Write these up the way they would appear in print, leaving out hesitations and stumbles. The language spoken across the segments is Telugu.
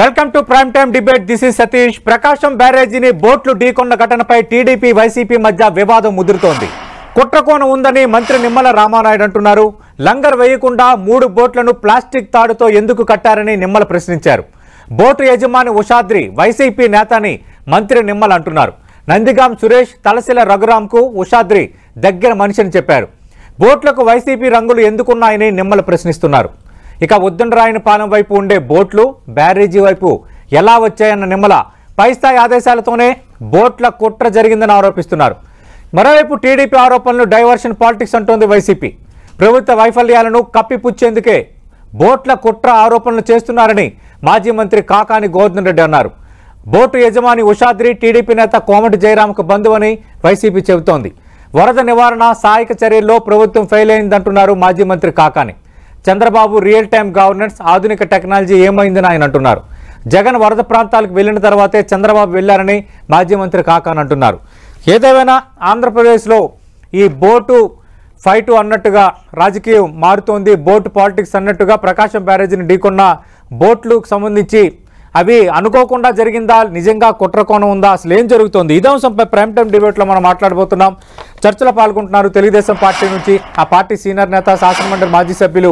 Welcome to prime time debate. This is Satish. Prakasam బ్యారేజీని బోట్లు ఢీకొన్న ఘటనపై టీడీపీ వైసీపీ మధ్య వివాదం ముదురుతోంది. కుట్రకోణం ఉందని మంత్రి నిమ్మల రామానాయుడు అంటున్నారు. లంగర్ వేయకుండా 3 బోట్లను ప్లాస్టిక్ తాడుతో ఎందుకు కట్టారని నిమ్మల ప్రశ్నించారు. బోటు యజమాని ఉషాద్రి వైసీపీ నేతని మంత్రి నిమ్మల అంటున్నారు. నందిగాం సురేష్, తలసిల రఘురాంకు ఉషాద్రి దగ్గర మనిషిని చెప్పారు. బోట్లకు వైసీపీ రంగులు ఎందుకున్నాయని నిమ్మల ప్రశ్నిస్తున్నారు. ఇక ఉద్దండరాయనపాలెం వైపు ఉండే బోట్లు బ్యారేజీ వైపు ఎలా వచ్చాయన్న నిమ్మల పై స్థాయి ఆదేశాలతోనే బోట్ల కుట్ర జరిగిందని ఆరోపిస్తున్నారు. మరోవైపు టీడీపీ ఆరోపణలు డైవర్షన్ పాలిటిక్స్ అంటోంది వైసీపీ. ప్రభుత్వ వైఫల్యాలను కప్పిపుచ్చేందుకే బోట్ల కుట్ర ఆరోపణలు చేస్తున్నారని మాజీ మంత్రి కాకాని గోవర్ధన్ రెడ్డి అన్నారు. బోటు యజమాని ఉషాద్రి టీడీపీ నేత కోమటి జయరాంకు బంధువని వైసీపీ చెబుతోంది. వరద నివారణ సహాయక చర్యల్లో ప్రభుత్వం ఫెయిల్ అయిందంటున్నారు మాజీ మంత్రి Kakani. Chandrababu real time governance, ఆధునిక టెక్నాలజీ ఏమైందని ఆయన అంటున్నారు. జగన్ వరద ప్రాంతాలకు వెళ్లిన తర్వాతే చంద్రబాబు వెళ్లారని మాజీ మంత్రి కాకాని అంటున్నారు. ఏదేమైనా ఆంధ్రప్రదేశ్లో ఈ బోటు ఫైటు అన్నట్టుగా రాజకీయం మారుతోంది. బోటు పాలిటిక్స్ అన్నట్టుగా ప్రకాశం బ్యారేజీని ఢీకొన్న బోట్లకు సంబంధించి అవి అనుకోకుండా జరిగిందా, నిజంగా కుట్రకోణం ఉందా, అసలు ఏం జరుగుతోంది? ఇదే అంశంపై ప్రైమ్ టైం డిబేట్లో మనం మాట్లాడబోతున్నాం. చర్చలో పాల్గొంటున్నారు తెలుగుదేశం పార్టీ నుంచి ఆ పార్టీ సీనియర్ నేత, శాసనమండలి మాజీ సభ్యులు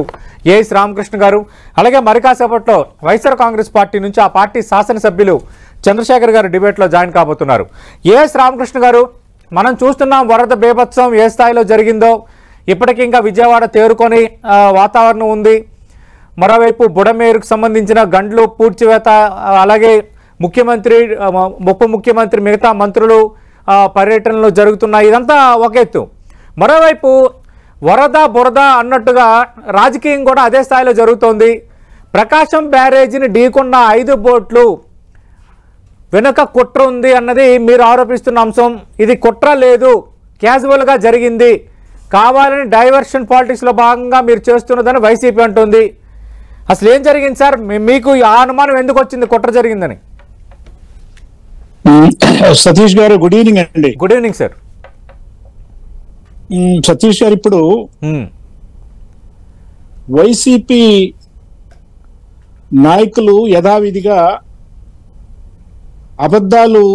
ఏఎస్ రామకృష్ణ గారు, అలాగే మరి కాసేపట్లో వైఎస్ఆర్ కాంగ్రెస్ పార్టీ నుంచి ఆ పార్టీ శాసనసభ్యులు చంద్రశేఖర్ గారు డిబేట్లో జాయిన్ కాబోతున్నారు. ఏఎస్ రామకృష్ణ గారు, మనం చూస్తున్నాం వరద బీభత్సం ఏ స్థాయిలో జరిగిందో. ఇప్పటికీ ఇంకా విజయవాడ తేరుకొని వాతావరణం ఉంది. మరోవైపు బుడమేరుకు సంబంధించిన గండ్లు పూడ్చివేత, అలాగే ముఖ్యమంత్రి, ఉప ముఖ్యమంత్రి, మిగతా మంత్రులు పర్యటనలు జరుగుతున్నాయి. ఇదంతా ఒక ఎత్తు. మరోవైపు వరద బురద అన్నట్టుగా రాజకీయం కూడా అదే స్థాయిలో జరుగుతోంది. ప్రకాశం బ్యారేజీని ఢీకొన్న 5 బోట్లు వెనుక కుట్ర ఉంది అన్నది మీరు ఆరోపిస్తున్న అంశం. ఇది కుట్ర లేదు, క్యాజువల్గా జరిగింది, కావాలని డైవర్షన్ పాలిటిక్స్లో భాగంగా మీరు చేస్తున్నదని వైసీపీ అంటుంది. అసలు ఏం జరిగింది సార్? మీకు ఆ అనుమానం ఎందుకు వచ్చింది కుట్ర జరిగిందని? సతీష్ గారు, గుడ్ ఈవినింగ్ అండి. Good evening sir. సతీష్ గారు, ఇప్పుడు వైసీపీ నాయకులు యథావిధిగా అబద్ధాలు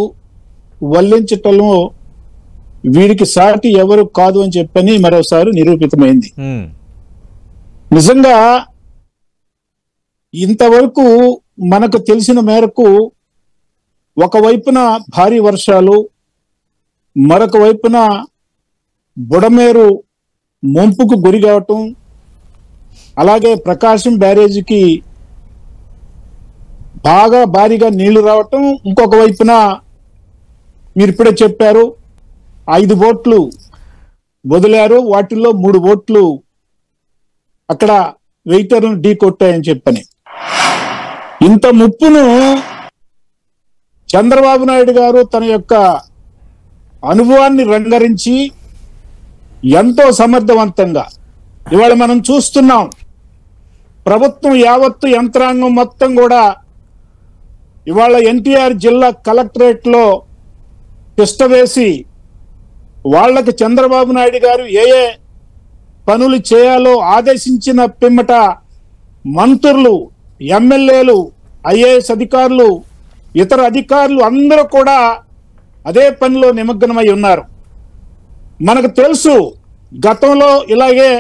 వల్లించటంలో వీడికి సాటి ఎవరు కాదు అని చెప్పని మరోసారి నిరూపితమైంది. నిజంగా ఇంతవరకు మనకు తెలిసిన మేరకు ఒకవైపున భారీ వర్షాలు, మరొక వైపున బుడమేరు ముంపుకు గురి కావటం, అలాగే ప్రకాశం బ్యారేజీకి బాగా భారీగా నీళ్లు రావటం, ఇంకొక వైపున మీరు ఇప్పుడే చెప్పారు 5 బోట్లు వదిలారు, వాటిల్లో 3 బోట్లు అక్కడ వెయిటర్లను ఢీ కొట్టాయని చెప్పని. ఇంత ముప్పును చంద్రబాబు నాయుడు గారు తన యొక్క అనుభవాన్ని రంగరించి ఎంతో సమర్థవంతంగా ఇవాళ మనం చూస్తున్నాం. ప్రభుత్వం యావత్తు యంత్రాంగం మొత్తం కూడా ఇవాళ ఎన్టీఆర్ జిల్లా కలెక్టరేట్ లో తిష్టవేసి వాళ్ళకి చంద్రబాబు నాయుడు గారు ఏ పనులు చేయాలో ఆదేశించిన పిమ్మట మంత్రులు, ఎమ్మెల్యేలు, ఐఏఎస్ అధికారులు, ఇతర అధికారులు అందరూ కూడా అదే పనిలో నిమగ్నమై ఉన్నారు. మనకు తెలుసు, గతంలో ఇలాగే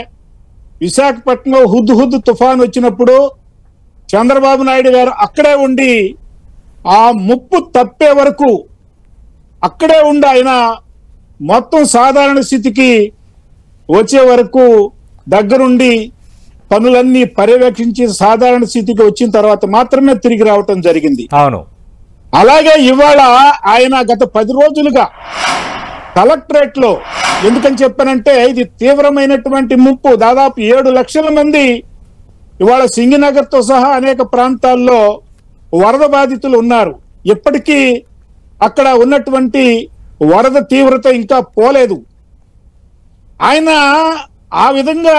విశాఖపట్నంలో హుద్హుద్ తుఫాన్ వచ్చినప్పుడు చంద్రబాబు నాయుడు గారు అక్కడే ఉండి ఆ ముప్పు తప్పే వరకు అక్కడే ఉండి ఆయన మొత్తం సాధారణ స్థితికి వచ్చే వరకు దగ్గరుండి పనులన్నీ పర్యవేక్షించి సాధారణ స్థితికి వచ్చిన తర్వాత మాత్రమే తిరిగి రావటం జరిగింది. అవును. అలాగే ఇవాళ ఆయన గత 10 రోజులుగా కలెక్టరేట్ లో, ఎందుకని చెప్పానంటే ఇది తీవ్రమైనటువంటి ముప్పు, దాదాపు 7 లక్షల మంది ఇవాళ సింగినగర్ తో సహా అనేక ప్రాంతాల్లో వరద బాధితులు ఉన్నారు. ఇప్పటికీ అక్కడ ఉన్నటువంటి వరద తీవ్రత ఇంకా పోలేదు. ఆయన ఆ విధంగా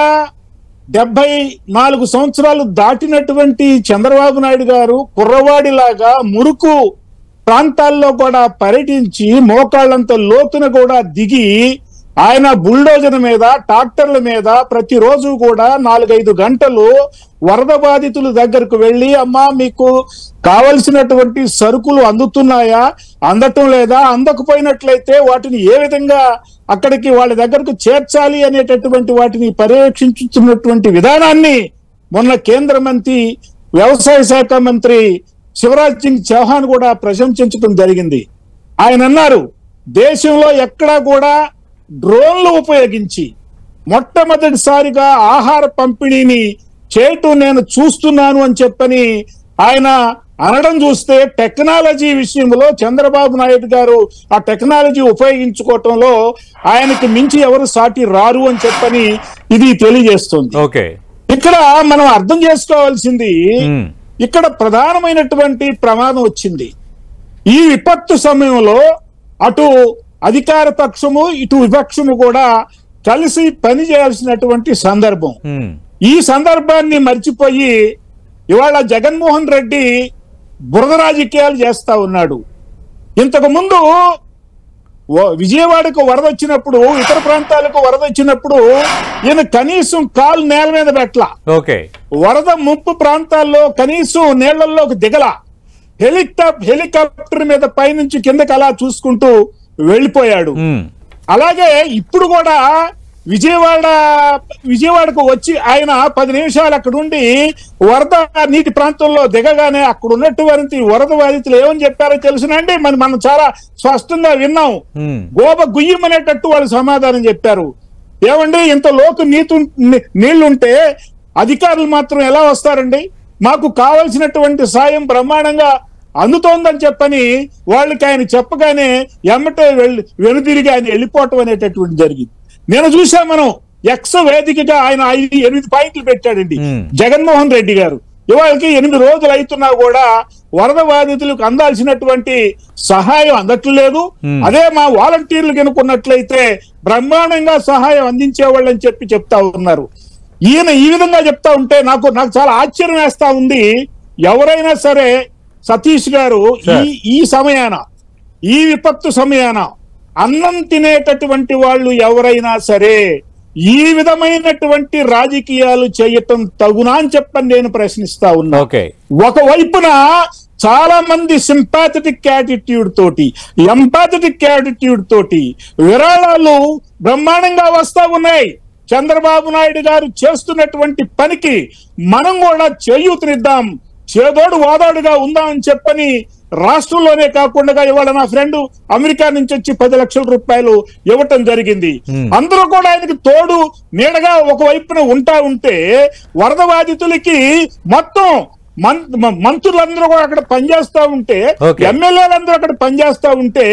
74 సంవత్సరాలు దాటినటువంటి చంద్రబాబు నాయుడు గారు కుర్రవాడిలాగా మురుకు ప్రాంతాల్లో కూడా పర్యటించి మోకాళ్ళంత లోతున కూడా దిగి ఆయన బుల్డోజర్ మీద ట్రాక్టర్ల మీద ప్రతిరోజు కూడా 4-5 గంటలు వరద బాధితుల దగ్గరకు వెళ్ళి, అమ్మా మీకు కావలసినటువంటి సరుకులు అందుతున్నాయా, అందటం లేదా, అందకపోయినట్లయితే వాటిని ఏ విధంగా అక్కడికి వాళ్ళ దగ్గరకు చేర్చాలి అనేటటువంటి వాటిని పర్యవేక్షించుతున్నటువంటి విధానాన్ని మొన్న కేంద్ర మంత్రి వ్యవసాయ శాఖ మంత్రి శివరాజ్ సింగ్ చౌహాన్ కూడా ప్రశంసించడం జరిగింది. ఆయన అన్నారు, దేశంలో ఎక్కడా కూడా డ్రోన్లు ఉపయోగించి మొట్టమొదటిసారిగా ఆహార పంపిణీని చేయటం నేను చూస్తున్నాను అని చెప్పని ఆయన అనడం చూస్తే, టెక్నాలజీ విషయంలో చంద్రబాబు నాయుడు గారు ఆ టెక్నాలజీ ఉపయోగించుకోవటంలో ఆయనకి మించి ఎవరు సాటి రారు అని చెప్పని ఇది తెలియజేస్తుంది. ఇక్కడ మనం అర్థం చేసుకోవాల్సింది, ఇక్కడ ప్రధానమైనటువంటి ప్రమాదం వచ్చింది. ఈ విపత్తు సమయంలో అటు అధికార పక్షము ఇటు విపక్షము కూడా కలిసి పని చేయాల్సినటువంటి సందర్భం. ఈ సందర్భాన్ని మర్చిపోయి ఇవాళ జగన్మోహన్ రెడ్డి బురద రాజకీయాలు చేస్తా ఉన్నాడు. ఇంతకు ముందు విజయవాడకు వరద వచ్చినప్పుడు, ఇతర ప్రాంతాలకు వరద వచ్చినప్పుడు ఈయన కనీసం కాలు నేల మీద పెట్టలా. వరద ముప్పు ప్రాంతాల్లో కనీసం నీళ్లలోకి దిగల. హెలికాప్టర్ మీద పైనుంచి కిందకి అలా చూసుకుంటూ వెళ్ళిపోయాడు. అలాగే ఇప్పుడు కూడా విజయవాడకు వచ్చి ఆయన 10 నిమిషాలు అక్కడ ఉండి వరద నీటి ప్రాంతంలో దిగగానే అక్కడ ఉన్నటువంటి వరద బాధితులు ఏమని చెప్పారో తెలుసునండి, మనం చాలా స్పష్టంగా విన్నాం. గోబ గుయ్యమనేటట్టు వాళ్ళు సమాధానం చెప్పారు. ఏమండి, ఇంత లోతు నీళ్లుంటే అధికారులు మాత్రం ఎలా వస్తారండి? మాకు కావలసినటువంటి సాయం బ్రహ్మాండంగా అందుతోందని చెప్పని వాళ్ళకి ఆయన చెప్పగానే ఎమ్మటే వెనుదిరిగి ఆయన వెళ్ళిపోవటం అనేటటువంటి జరిగింది. నేను చూసా, మనం ఎక్స్ వేదికగా ఆయన 8 పాయింట్లు పెట్టాడండి జగన్మోహన్ రెడ్డి గారు. ఇవాళకి 8 రోజులు అవుతున్నా కూడా వరద బాధితులకు అందాల్సినటువంటి సహాయం అందట్లేదు. అదే మా వాలంటీర్లు కనుక్కున్నట్లయితే బ్రహ్మాండంగా సహాయం అందించేవాళ్ళని చెప్తా ఉన్నారు. ఈయన ఈ విధంగా చెప్తా ఉంటే నాకు చాలా ఆశ్చర్యం వేస్తా ఉంది. ఎవరైనా సరే సతీష్ గారు ఈ సమయాన, ఈ విపత్తు సమయాన అన్నం తినేటటువంటి వాళ్ళు ఎవరైనా సరే ఈ విధమైనటువంటి రాజకీయాలు చేయటం తగునా అని చెప్పని నేను ప్రశ్నిస్తా ఉన్నా. ఒకవైపున చాలా మంది సింపాథెటిక్ యాటిట్యూడ్ తోటి, ఎంపాథెటిక్ యాటిట్యూడ్ తోటి విరాళాలు బ్రహ్మాండంగా వస్తా ఉన్నాయి. చంద్రబాబు నాయుడు గారు చేస్తున్నటువంటి పనికి మనం కూడా చేయూతనిద్దాం, చేదోడు వాదోడుగా ఉందామని చెప్పని రాష్ట్రంలోనే కాకుండా ఇవాళ నా ఫ్రెండ్ అమెరికా నుంచి వచ్చి 10 లక్షల రూపాయలు ఇవ్వటం జరిగింది. అందరూ కూడా ఆయనకి తోడు నీడగా ఒకవైపున ఉంటే వరద బాధితులకి మొత్తం మంత్రులందరూ కూడా అక్కడ పనిచేస్తా ఉంటే, ఎమ్మెల్యేలందరూ అక్కడ పనిచేస్తా ఉంటే,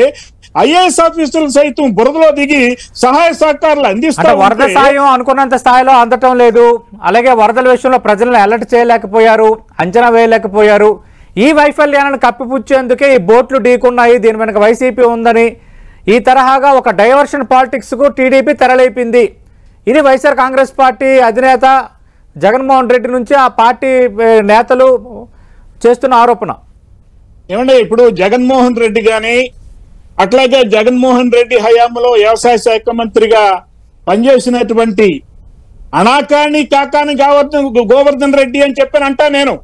ఐఏఎస్ ఆఫీసర్లు సైతం బురదలో దిగి సహాయ సహకారాలు అందిస్తారు. వరద సాయం అనుకున్నంత స్థాయిలో అందటం లేదు. అలాగే వరదల విషయంలో ప్రజలను అలర్ట్ చేయలేకపోయారు, అంచనా వేయలేకపోయారు. ఈ వైఫల్యాలను కప్పిపుచ్చేందుకే ఈ బోట్లు ఢీకున్నాయి, దీని వెనక వైసీపీ ఉందని ఈ తరహాగా ఒక డైవర్షన్ పాలిటిక్స్ కు టీడీపీ తెరలేపింది. ఇది వైఎస్ఆర్ కాంగ్రెస్ పార్టీ అధినేత జగన్మోహన్ రెడ్డి నుంచి ఆ పార్టీ నేతలు చేస్తున్న ఆరోపణ. ఏమంటే ఇప్పుడు జగన్మోహన్ రెడ్డి గాని, అట్లాగే జగన్మోహన్ రెడ్డి హయాంలో వ్యవసాయ శాఖ మంత్రిగా పనిచేసినటువంటి అనాకాని కాకాని గోవర్ధన్ రెడ్డి అని చెప్పానంటా నేను.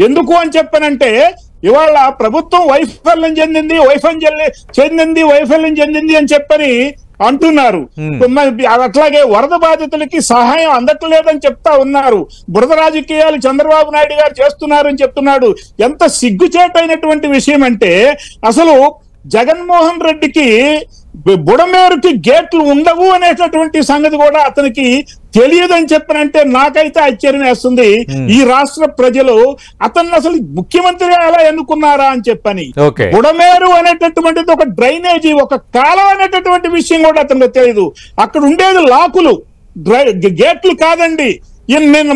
ఎందుకు అని చెప్పానంటే ఇవాళ ప్రభుత్వం వైఫల్యం చెందింది అని చెప్పని అంటున్నారు. అట్లాగే వరద బాధితులకి సహాయం అందట్లేదని చెప్తా ఉన్నారు. బురద రాజకీయాలు చంద్రబాబు నాయుడు గారు చేస్తున్నారు అని చెప్తున్నాడు. ఎంత సిగ్గుచేటైనటువంటి విషయం అంటే, అసలు జగన్మోహన్ రెడ్డికి బుడమేరుకి గేట్లు ఉండవు అనేటటువంటి సంగతి కూడా అతనికి తెలియదని చెప్పనంటే నాకైతే ఆశ్చర్యం వేస్తుంది. ఈ రాష్ట్ర ప్రజలు అతన్ని అసలు ముఖ్యమంత్రిగా ఎలా ఎన్నుకున్నారా అని చెప్పని. బుడమేరు అనేటటువంటిది ఒక డ్రైనేజీ, ఒక కాలం అనేటటువంటి విషయం కూడా అతనికి తెలియదు. అక్కడ ఉండేది లాకులు, గేట్లు కాదండి. నేను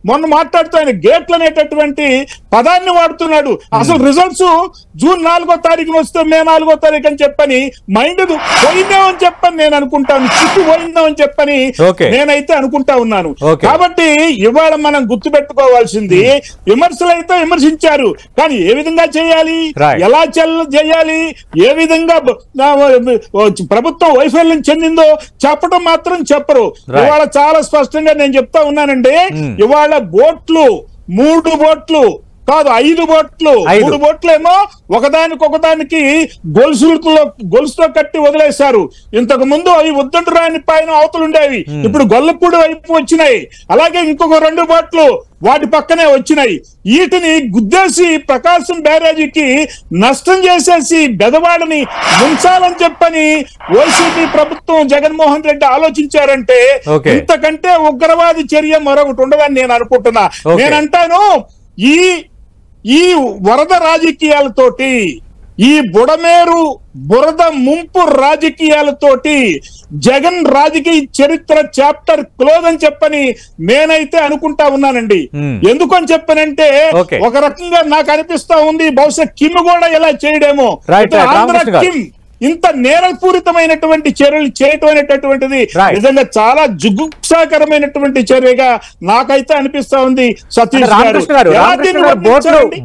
మొన్న మాట్లాడుతూ ఆయన గేట్లు అనేటటువంటి పదాన్ని వాడుతున్నాడు. అసలు రిజల్ట్స్ జూన్ 4వ తారీఖున వస్తే మే 4వ తారీఖు అని చెప్పని మైండ్ పోయిందామని చెప్పని నేను అనుకుంటాను, చిక్కు పోయిందామని చెప్పని నేనైతే అనుకుంటా ఉన్నాను. కాబట్టి ఇవాళ మనం గుర్తు పెట్టుకోవాల్సింది, విమర్శలు అయితే విమర్శించారు, కానీ ఏ విధంగా చేయాలి, ఎలా చేయాలి, ఏ విధంగా ప్రభుత్వం వైఫల్యం చెందిందో చెప్పడం మాత్రం చెప్పరు. ఇవాళ చాలా స్పష్టంగా నేను చెప్తా ఉన్నానండి, ఇవాళ బోట్లు 3 బోట్లు కాదు 5 బోట్లు, 3 బోట్లు ఏమో ఒకదానికి గొలుసుతో కట్టి వదిలేశారు. ఇంతకు ముందు అవి ఉద్దండరాని పైన అవతలు ఉండేవి, ఇప్పుడు గొల్లపూడి వైపు వచ్చినాయి. అలాగే ఇంకొక 2 బోట్లు వాటి పక్కనే వచ్చినాయి. వీటిని గుద్దేసి ప్రకాశం బ్యారేజీకి నష్టం చేసేసి బెదవాడని ముంచాలని చెప్పని వైసీపీ ప్రభుత్వం జగన్మోహన్ రెడ్డి ఆలోచించారంటే ఇంతకంటే ఉగ్రవాది చర్య మరొకటి ఉండదని నేను అనుకుంటున్నా. నేనంటాను, ఈ వరద రాజకీయాలతోటి, ఈ బురద ముంపు రాజకీయాలతోటి జగన్ రాజకీయ చరిత్ర చాప్టర్ క్లోజ్ అని చెప్పని నేనైతే అనుకుంటా ఉన్నానండి. ఎందుకని చెప్పనంటే ఒక రకంగా నాకు అనిపిస్తా ఉంది, బహుశా కిమ్ కూడా ఇలా చేయడేమో. ఆంధ్ర కిమ్ ఇంత నేరపూరితమైనటువంటి చర్యలు చేయటం అనేటటువంటిది నిజంగా చాలా జుగుప్సాకరమైనటువంటి చర్యగా నాకైతే అనిపిస్తా ఉంది. సతీష్ గారు,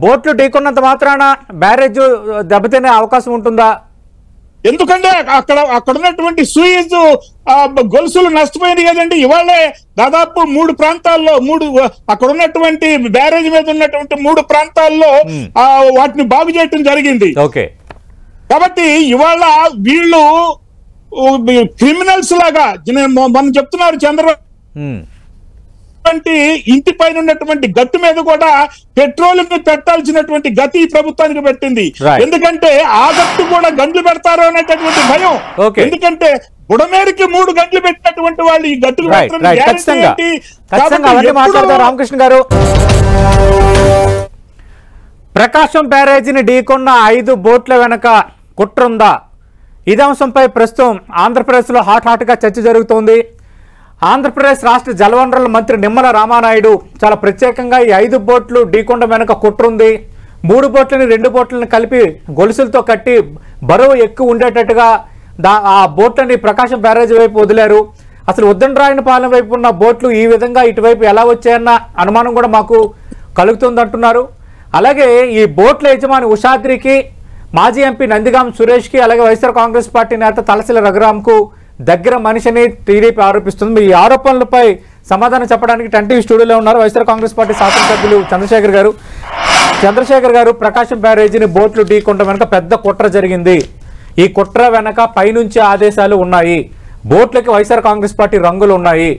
బోట్లు ఢీకొన్నంత మాత్రాన బ్యారేజ్ దెబ్బతినే అవకాశం ఉంటుందా? ఎందుకంటే అక్కడ ఉన్నటువంటి సూయిజ్ గొలుసులు నష్టపోయింది కదండి. ఇవాళే దాదాపు 3 ప్రాంతాల్లో అక్కడ ఉన్నటువంటి బ్యారేజ్ మీద ఉన్నటువంటి 3 ప్రాంతాల్లో వాటిని బాగు చేయటం జరిగింది. కాబట్టి ఇవాళ వీళ్ళు క్రిమినల్స్ లాగా మనం చెప్తున్నారు, చంద్రబాబు ఇంటి పైన ఉన్నటువంటి గట్టు మీద కూడా పెట్రోల్ పెట్టాల్సినటువంటి గతి ఈ ప్రభుత్వానికి పెట్టింది. ఎందుకంటే ఆ గట్టు కూడా గంటలు పెడతారు అనేటటువంటి భయం. ఎందుకంటే బుడమేరుకి 3 గంటలు పెట్టినటువంటి వాళ్ళు ఈ గట్టుకు రామకృష్ణ గారు, ప్రకాశం బ్యారేజీని ఢీకొన్న 5 బోట్ల వెనక కుట్రుందా? ఇదే అంశంపై ప్రస్తుతం ఆంధ్రప్రదేశ్లో హాట్గా చర్చ జరుగుతోంది. ఆంధ్రప్రదేశ్ రాష్ట్ర జలవనరుల మంత్రి నిమ్మల రామానాయుడు చాలా ప్రత్యేకంగా ఈ 5 బోట్లు ఢీకొండ వెనక కుట్రుంది, 3 బోట్లని 2 బోట్లను కలిపి గొలుసులతో కట్టి బరువు ఎక్కువ ఉండేటట్టుగా ఆ బోట్లని ప్రకాశం బ్యారేజీ వైపు వదిలారు. అసలు ఉద్దండరాయనపాలెం వైపు ఉన్న బోట్లు ఈ విధంగా ఇటువైపు ఎలా వచ్చాయన్న అనుమానం కూడా మాకు కలుగుతుందంటున్నారు. అలాగే ఈ బోట్ల యజమాని ఉషాద్రికి, మాజీ ఎంపీ నందిగాం సురేష్కి, అలాగే వైఎస్ఆర్ కాంగ్రెస్ పార్టీ నేత తలసిల రఘురాంకు దగ్గర మనిషిని టీడీపీ ఆరోపిస్తుంది. ఈ ఆరోపణలపై సమాధానం చెప్పడానికి 10 టీవీ స్టూడియోలో ఉన్నారు వైఎస్ఆర్ కాంగ్రెస్ పార్టీ శాసనసభ్యులు చంద్రశేఖర్ గారు. ప్రకాశం బ్యారేజీని బోట్లు ఢీకొనడం వెనక పెద్ద కుట్ర జరిగింది. ఈ కుట్ర వెనక పైనుంచి ఆదేశాలు ఉన్నాయి, బోట్లకి వైఎస్ఆర్ కాంగ్రెస్ పార్టీ రంగులు ఉన్నాయి.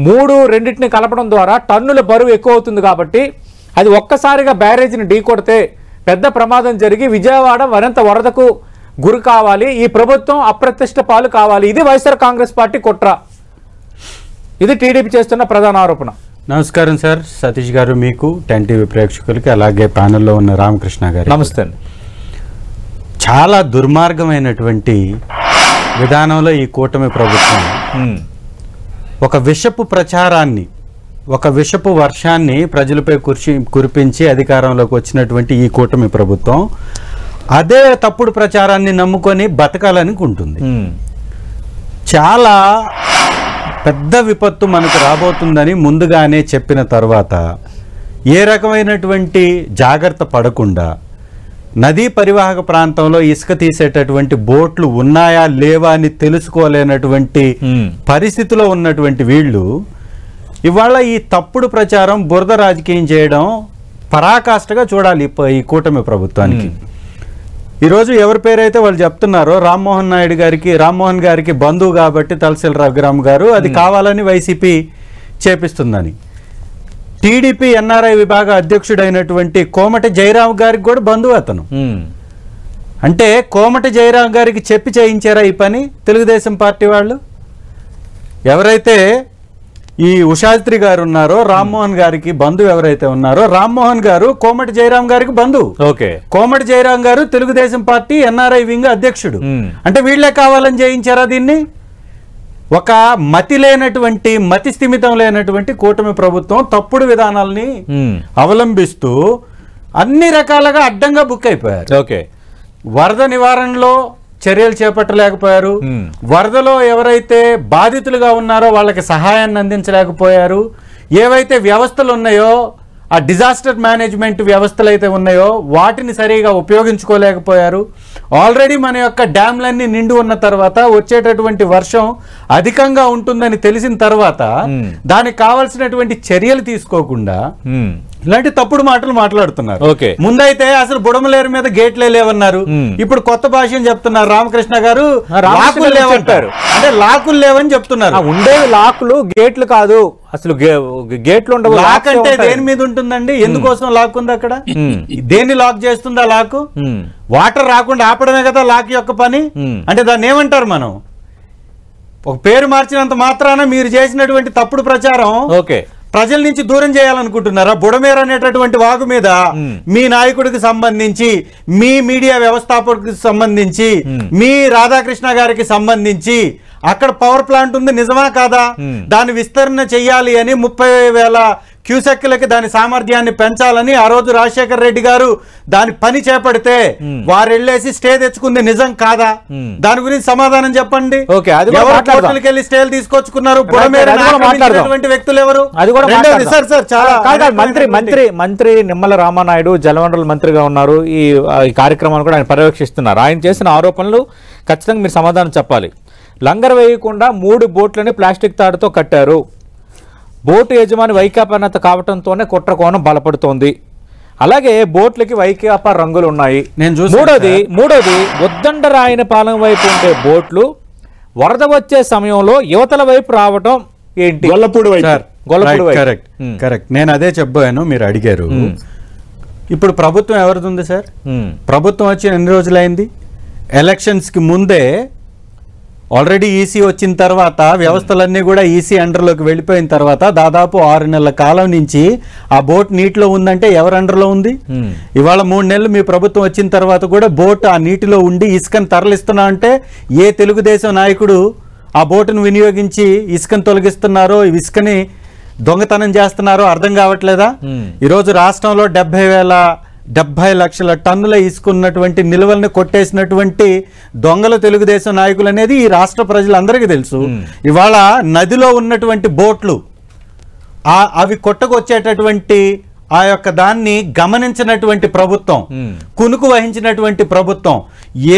2 కలపడం ద్వారా టన్నుల బరువు ఎక్కువ అవుతుంది కాబట్టి అది ఒక్కసారిగా బ్యారేజీని ఢీకొడితే పెద్ద ప్రమాదం జరిగి విజయవాడ మరింత వరదకు గురి కావాలి, ఈ ప్రభుత్వం అప్రతిష్ట పాలు కావాలి. ఇది వైఎస్ఆర్ కాంగ్రెస్ పార్టీ కుట్ర. ఇది టీడీపీ చేస్తున్న ప్రధాన ఆరోపణ. నమస్కారం సార్, సతీష్ గారు మీకు, 10 టీవీ ప్రేక్షకులకి, అలాగే ప్యానెల్లో ఉన్న రామకృష్ణ గారు నమస్తే అండి. చాలా దుర్మార్గమైనటువంటి విధానంలో ఈ కూటమి ప్రభుత్వం ఒక విషపు ప్రచారాన్ని, ఒక విషపు వర్షాన్ని ప్రజలపై కురిపించి అధికారంలోకి వచ్చినటువంటి ఈ కూటమి ప్రభుత్వం అదే తప్పుడు ప్రచారాన్ని నమ్ముకొని బతకాలనుకుంటుంది. చాలా పెద్ద విపత్తు మనకు రాబోతుందని ముందుగానే చెప్పిన తర్వాత ఏ రకమైనటువంటి జాగ్రత్త పడకుండా నదీ పరివాహక ప్రాంతంలో ఇసుక తీసేటటువంటి బోట్లు ఉన్నాయా లేవా అని తెలుసుకోలేనటువంటి పరిస్థితిలో ఉన్నటువంటి వీళ్ళు ఇవాళ ఈ తప్పుడు ప్రచారం, బురద రాజకీయం చేయడం పరాకాష్ఠగా చూడాలి ఈ కూటమి ప్రభుత్వానికి. ఈరోజు ఎవరి పేరైతే వాళ్ళు చెప్తున్నారో రామ్మోహన్ గారికి బంధువు కాబట్టి తలసిల రఘురామ్ గారు అది కావాలని వైసీపీ చేపిస్తుందని, టీడీపీ ఎన్ఆర్ఐ విభాగ అధ్యక్షుడైనటువంటి కోమటి జయరాం గారికి కూడా బంధువు అతను. అంటే కోమటి జయరాం గారికి చెప్పి చేయించారా ఈ పని తెలుగుదేశం పార్టీ వాళ్ళు? ఎవరైతే ఈ ఉషాద్రి గారు ఉన్నారో, రామ్మోహన్ గారికి బంధువు ఎవరైతే ఉన్నారో, రామ్మోహన్ గారు కోమటి జయరాం గారికి బంధువు. కోమటి జయరాం గారు తెలుగుదేశం పార్టీ ఎన్ఆర్ఐ వింగ్ అధ్యక్షుడు. అంటే వీళ్లే కావాలని చేయించారా దీన్ని? ఒక మతి స్థిమితం లేనటువంటి కూటమి ప్రభుత్వం తప్పుడు విధానాల్ని అవలంబిస్తూ అన్ని రకాలుగా అడ్డంగా బుక్ అయిపోయారు. ఓకే, వరద నివారణలో చర్యలు చేపట్టలేకపోయారు, వరదలో ఎవరైతే బాధితులుగా ఉన్నారో వాళ్ళకి సహాయాన్ని అందించలేకపోయారు, ఏవైతే వ్యవస్థలు ఉన్నాయో ఆ డిజాస్టర్ మేనేజ్మెంట్ వ్యవస్థలు అయితే ఉన్నాయో వాటిని సరిగా ఉపయోగించుకోలేకపోయారు. ఆల్రెడీ మన యొక్క డ్యామ్లన్నీ నిండి ఉన్న తర్వాత వచ్చేటటువంటి వర్షం అధికంగా ఉంటుందని తెలిసిన తర్వాత దానికి కావాల్సినటువంటి చర్యలు తీసుకోకుండా ఇలాంటి తప్పుడు మాటలు మాట్లాడుతున్నారు. ముందైతే అసలు బుడమలేరు మీద గేట్లే లేవన్నారు, ఇప్పుడు కొత్త భాషను చెప్తున్నారు రామకృష్ణ గారు, లాకులు లేవంటారు. అంటే లాకులు లేవని చెప్తున్నారు. ఉండేవి లాకులు, గేట్లు కాదు. అసలు గేట్లు ఉండవు. లాక్ అంటే దేని మీద ఉంటుందండి? ఎందుకోసం లాక్ ఉంది అక్కడ? దేన్ని లాక్ చేస్తుందా లాకు? వాటర్ రాకుండా ఆపడమే కదా లాక్ యొక్క పని. అంటే దాన్ని ఏమంటారు మనం? ఒక పేరు మార్చినంత మాత్రాన మీరు చేసినటువంటి తప్పుడు ప్రచారం ప్రజల నుంచి దూరం చేయాలనుకుంటున్నారా? బుడమేరు అనేటటువంటి వాగు మీద మీ నాయకుడికి సంబంధించి, మీ మీడియా వ్యవస్థాపకుడికి సంబంధించి, మీ రాధాకృష్ణ గారికి సంబంధించి అక్కడ పవర్ ప్లాంట్ ఉంది, నిజమా కాదా? దాని విస్తరణ చెయ్యాలి అని 30,000 క్యూసెక్లకి దాని సామర్థ్యాన్ని పెంచాలని ఆ రోజు రాజశేఖర్ రెడ్డి గారు దాని పని చేపడితే వారు వెళ్ళేసి స్టే తెచ్చుకుంది నిజం కాదా? దాని గురించి సమాధానం చెప్పండి. కోర్టులకెళ్ళి స్టేలు తీసుకొచ్చుకున్నారు వ్యక్తులు ఎవరు? మంత్రి నిమ్మల రామానాయుడు జలవనరుల మంత్రిగా ఉన్నారు. ఈ కార్యక్రమాన్ని కూడా ఆయన పర్యవేక్షిస్తున్నారు. ఆయన చేసిన ఆరోపణలు ఖచ్చితంగా మీరు సమాధానం చెప్పాలి. లంగర్ వేయకుండా 3 బోట్లని ప్లాస్టిక్ తాడుతో కట్టారు. బోటు యజమాని వైకాపా నేత కావడంతోనే కుట్ర కోణం బలపడుతోంది. అలాగే బోట్లకి వైకాపా రంగులు ఉన్నాయి. మూడోది ఉద్దండరాయన పాలెం వైపు ఉండే బోట్లు వరద వచ్చే సమయంలో యువతల వైపు రావటం ఏంటి? కరెక్ట్. నేను అదే చెప్పాను, మీరు అడిగారు. ఇప్పుడు ప్రభుత్వం ఎవరిది ఉంది సార్? ప్రభుత్వం వచ్చి ఎన్ని రోజులైంది? ఎలక్షన్స్ కి ముందే ఆల్రెడీ ఈసీ వచ్చిన తర్వాత వ్యవస్థలన్నీ కూడా ఈసీ అండర్లోకి వెళ్ళిపోయిన తర్వాత దాదాపు 6 నెలల కాలం నుంచి ఆ బోట్ నీటిలో ఉందంటే ఎవరు అండర్లో ఉంది? ఇవాళ 3 నెలలు మీ ప్రభుత్వం వచ్చిన తర్వాత కూడా బోట్ ఆ నీటిలో ఉండి ఇసుకను తరలిస్తున్నా అంటే ఏ తెలుగుదేశం నాయకుడు ఆ బోటును వినియోగించి ఇసుకను తొలగిస్తున్నారో, ఇసుకని దొంగతనం చేస్తున్నారో అర్థం కావట్లేదా? ఈరోజు రాష్ట్రంలో 70 లక్షల టన్నుల ఇసుకున్నటువంటి నిల్వల్ని కొట్టేసినటువంటి దొంగల తెలుగుదేశం నాయకులు అనేది ఈ రాష్ట్ర ప్రజలందరికీ తెలుసు. ఇవాళ నదిలో ఉన్నటువంటి బోట్లు అవి కొట్టకొచ్చేటటువంటి ఆ యొక్క దాన్ని గమనించినటువంటి ప్రభుత్వం, కునుకు వహించినటువంటి ప్రభుత్వం,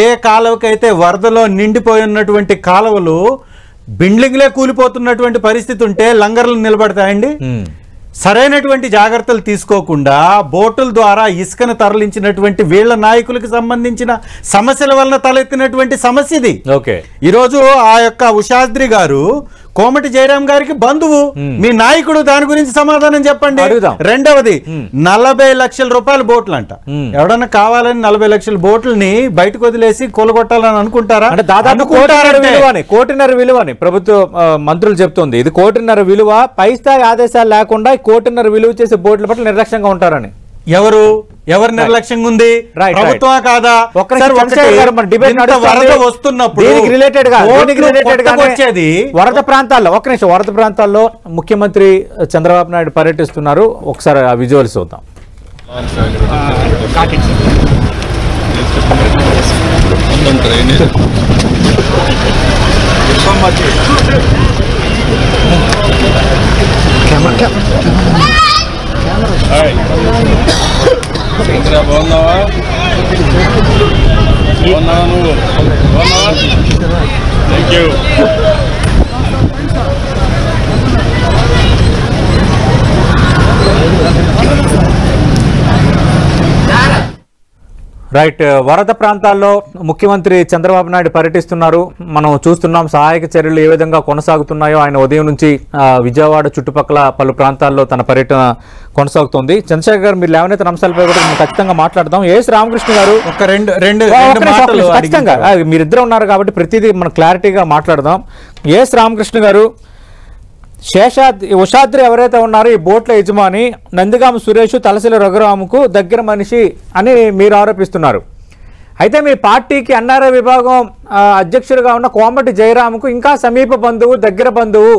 ఏ కాలువకైతే వరదలో నిండిపోయి ఉన్నటువంటి కాలువలు బిల్డింగ్లే కూలిపోతున్నటువంటి పరిస్థితి ఉంటే లంగర్లు నిలబడతాయండి? సరైనటువంటి జాగ్రత్తలు తీసుకోకుండా బోటుల ద్వారా ఇసుకను తరలించినటువంటి వీళ్ళ నాయకులకు సంబంధించిన సమస్యల వలన తలెత్తినటువంటి సమస్య ఇది. ఈరోజు ఆ యొక్క ఉషాద్రి గారు కోమటి జయరాం గారికి బంధువు, మీ నాయకుడు, దాని గురించి సమాధానం చెప్పండి. రెండవది 40 లక్షల రూపాయల బోట్లు అంట. ఎవడన్నా కావాలని 40 లక్షల బోట్లని బయటకు వదిలేసి కొలగొట్టాలని అనుకుంటారా? అంటే దాదాపు కోటిన్నర విలువని ప్రభుత్వ మంత్రులు చెప్తుంది. ఇది కోటిన్నర విలువ. పై స్థాయి ఆదేశాలు లేకుండా కోటిన్నర విలువ చేసే బోట్ల పట్ల నిర్లక్ష్యంగా ఉంటారని. ఎవరు నిర్లక్ష్యంగా ఉంది? ప్రభుత్వమా కాదా? వరద ప్రాంతాల్లో వరద ప్రాంతాల్లో ముఖ్యమంత్రి చంద్రబాబు నాయుడు పర్యటిస్తున్నారు. ఒకసారి ఆ విజువల్స్ చూద్దాం. బాగున్నావా? నువ్వు థ్యాంక్ యూ. రైట్. వరద ప్రాంతాల్లో ముఖ్యమంత్రి చంద్రబాబు నాయుడు పర్యటిస్తున్నారు. మనం చూస్తున్నాం సహాయక చర్యలు ఏ విధంగా కొనసాగుతున్నాయో. ఆయన ఉదయం నుంచి విజయవాడ చుట్టుపక్కల పలు ప్రాంతాల్లో తన పర్యటన కొనసాగుతోంది. చంద్రశేఖర్ గారు, మీరు లేవనెత్తిన అంశాలపై కూడా మనం ఖచ్చితంగా మాట్లాడదాం. ఎస్ రామకృష్ణ గారు, ఖచ్చితంగా మీరిద్దరు ఉన్నారు కాబట్టి ప్రతిదీ మనం క్లారిటీగా మాట్లాడదాం. ఎస్ రామకృష్ణ గారు, ఉషాద్రి ఎవరైతే ఉన్నారో ఈ బోట్ల యజమాని నందిగామ సురేష్, తలసిల రఘురాముకు దగ్గర మనిషి అని మీరు ఆరోపిస్తున్నారు. అయితే మీ పార్టీకి ఎన్ఆర్ఐ విభాగం అధ్యక్షుడిగా ఉన్న కోమటి జయరాంకు ఇంకా సమీప బంధువు, దగ్గర బంధువు